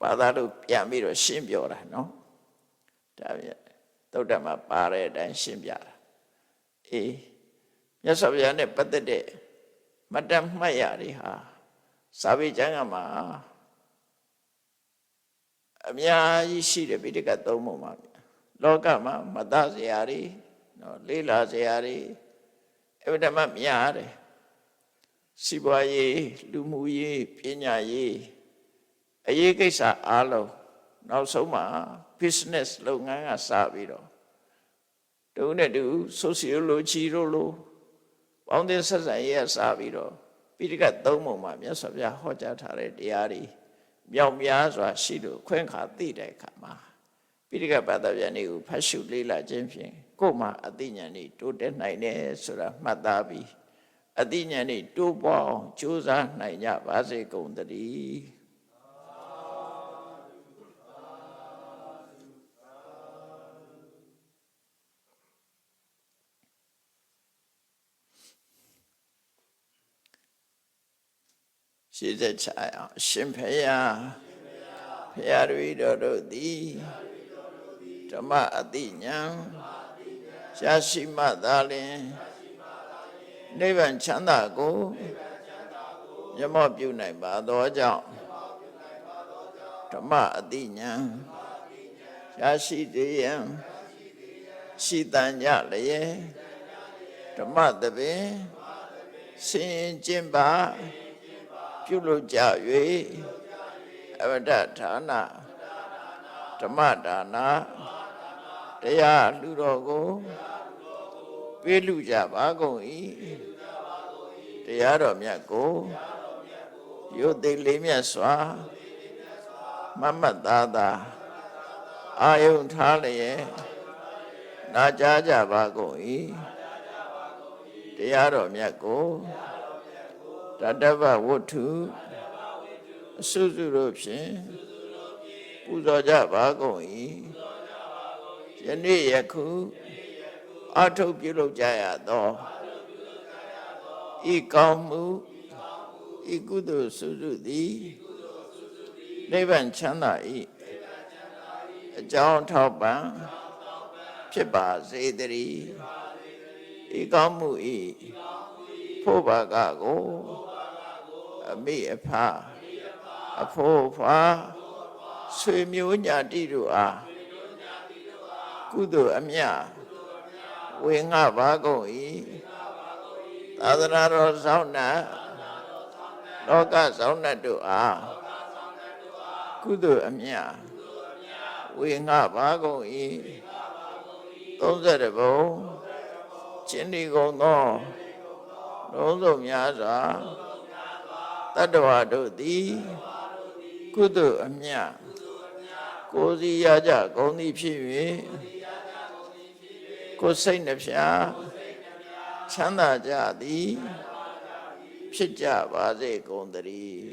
ဘာသာလို့ပြန်ပြီးတော့ရှင်းပြောတာနော်ဒါပြသုတ်တမှာပါတဲ့အတိုင်းရှင်းပြတာအေးမြတ်စွာဘုရားနဲ့ပတ်သက်တဲ့မတ္တမှတ်ရတွေဟာစာပေကျမ်းကမှာအများကြီးရှိတယ်ပိဋကသုံးပုံမှာလောကမှာမတစရာတွေနော်လေးလာစရာတွေအဲ့ဒါမှများတယ်စီးပွားရေးလူမှုရေးပညာရေးအရေးကိစ္စအားလုံးနောက်ဆုံးမှာ business လုပ်ငန်းကစပြီးတော့တုံးနဲ့တူ sociology လို့ပေါင်းသင်းဆက်ဆံရေးကစပြီးတော့ပိဋကသုံးပုံမှာမြတ်စွာဘုရားဟောကြားထားတဲ့တရားတွေမြောက်များစွာရှိလို့ခွင့်ခါသိတဲ့အခါမှာပိဋကဘာသာပြန်တွေကိုဖတ်ရှုလေ့လာခြင်းဖြင့်ကိုယ်မှာအသိဉာဏ်တွေတိုးတက်နိုင်တယ်ဆိုတာမှတ်သားပြီးအသိဉာဏ်တွေတိုးပွားအောင်ကြိုးစားနိုင်ကြပါစေကုန်သတည်းရှိတဲ့ချာအောင်ရှင်ဖေယဖရာတပည့်တော်တို့သည်ဓမ္မအသိဉာဏ်ရရှိမှသာလျှင်နိဗ္ဗာန်ချမ်းသာကိုမျက်မှောက်ပြုနိုင်ပါသောကြောင့်ဓမ္မအသိဉာဏ်ရရှိသေးရန်ရှိတန်ကြလျက်ဓမ္မသဘင်ဆင်ကျင့်ပါပြုလုပ်ကြ၍အဝတ္တဌာနဓမ္မဒါနတရားလူတော်ကိုပေးလူကြပါကုန်၏တရားတော်မြတ်ကိုယုတ်သိလေးမြတ်စွာမမတ်သားသာအာယုန်ထားလျက်နာကြားကြပါကုန်၏တရားတော်မြတ်ကိုတတ္တဗဝတ္ထုအစုစုတို့ဖြင့်ပူဇော်ကြပါကုန်၏ယနေ့ယခုအထုပ်ပြုလုပ်ကြရသောဤကောင်းမှုဤကုသိုလ်စုစုသည်နိဗ္ဗာန်ချမ်းသာ၏အကြောင်းထောက်ပံ့ဖြစ်ပါစေတည်းဤကောင်းမှု၏ဖို့ဘာကကိုအမိအဖအဖို့ဖာဆွေမျိုးညာတိတို့အားကုသိုလ်အမြတ်ဝေငှပါကုန်၏သာသနာတော်ဆောင်နှင့်လောကဆောင်နှင့်တို့အားကုသိုလ်အမြတ်ဝေငှပါကုန်၏30ဘုံကျင့်ဒီကုန်သောလုံးစုံများစွာတတ္တဝါတို့သည်ကုသိုလ်အမြတ်ကိုယ်စီရကြကုန်သည်ဖြစ်၍ ကိုယ်စိတ်နှဖျားချမ်းသာကြသည်ဖြစ်ကြပါစေကုန်သတည်း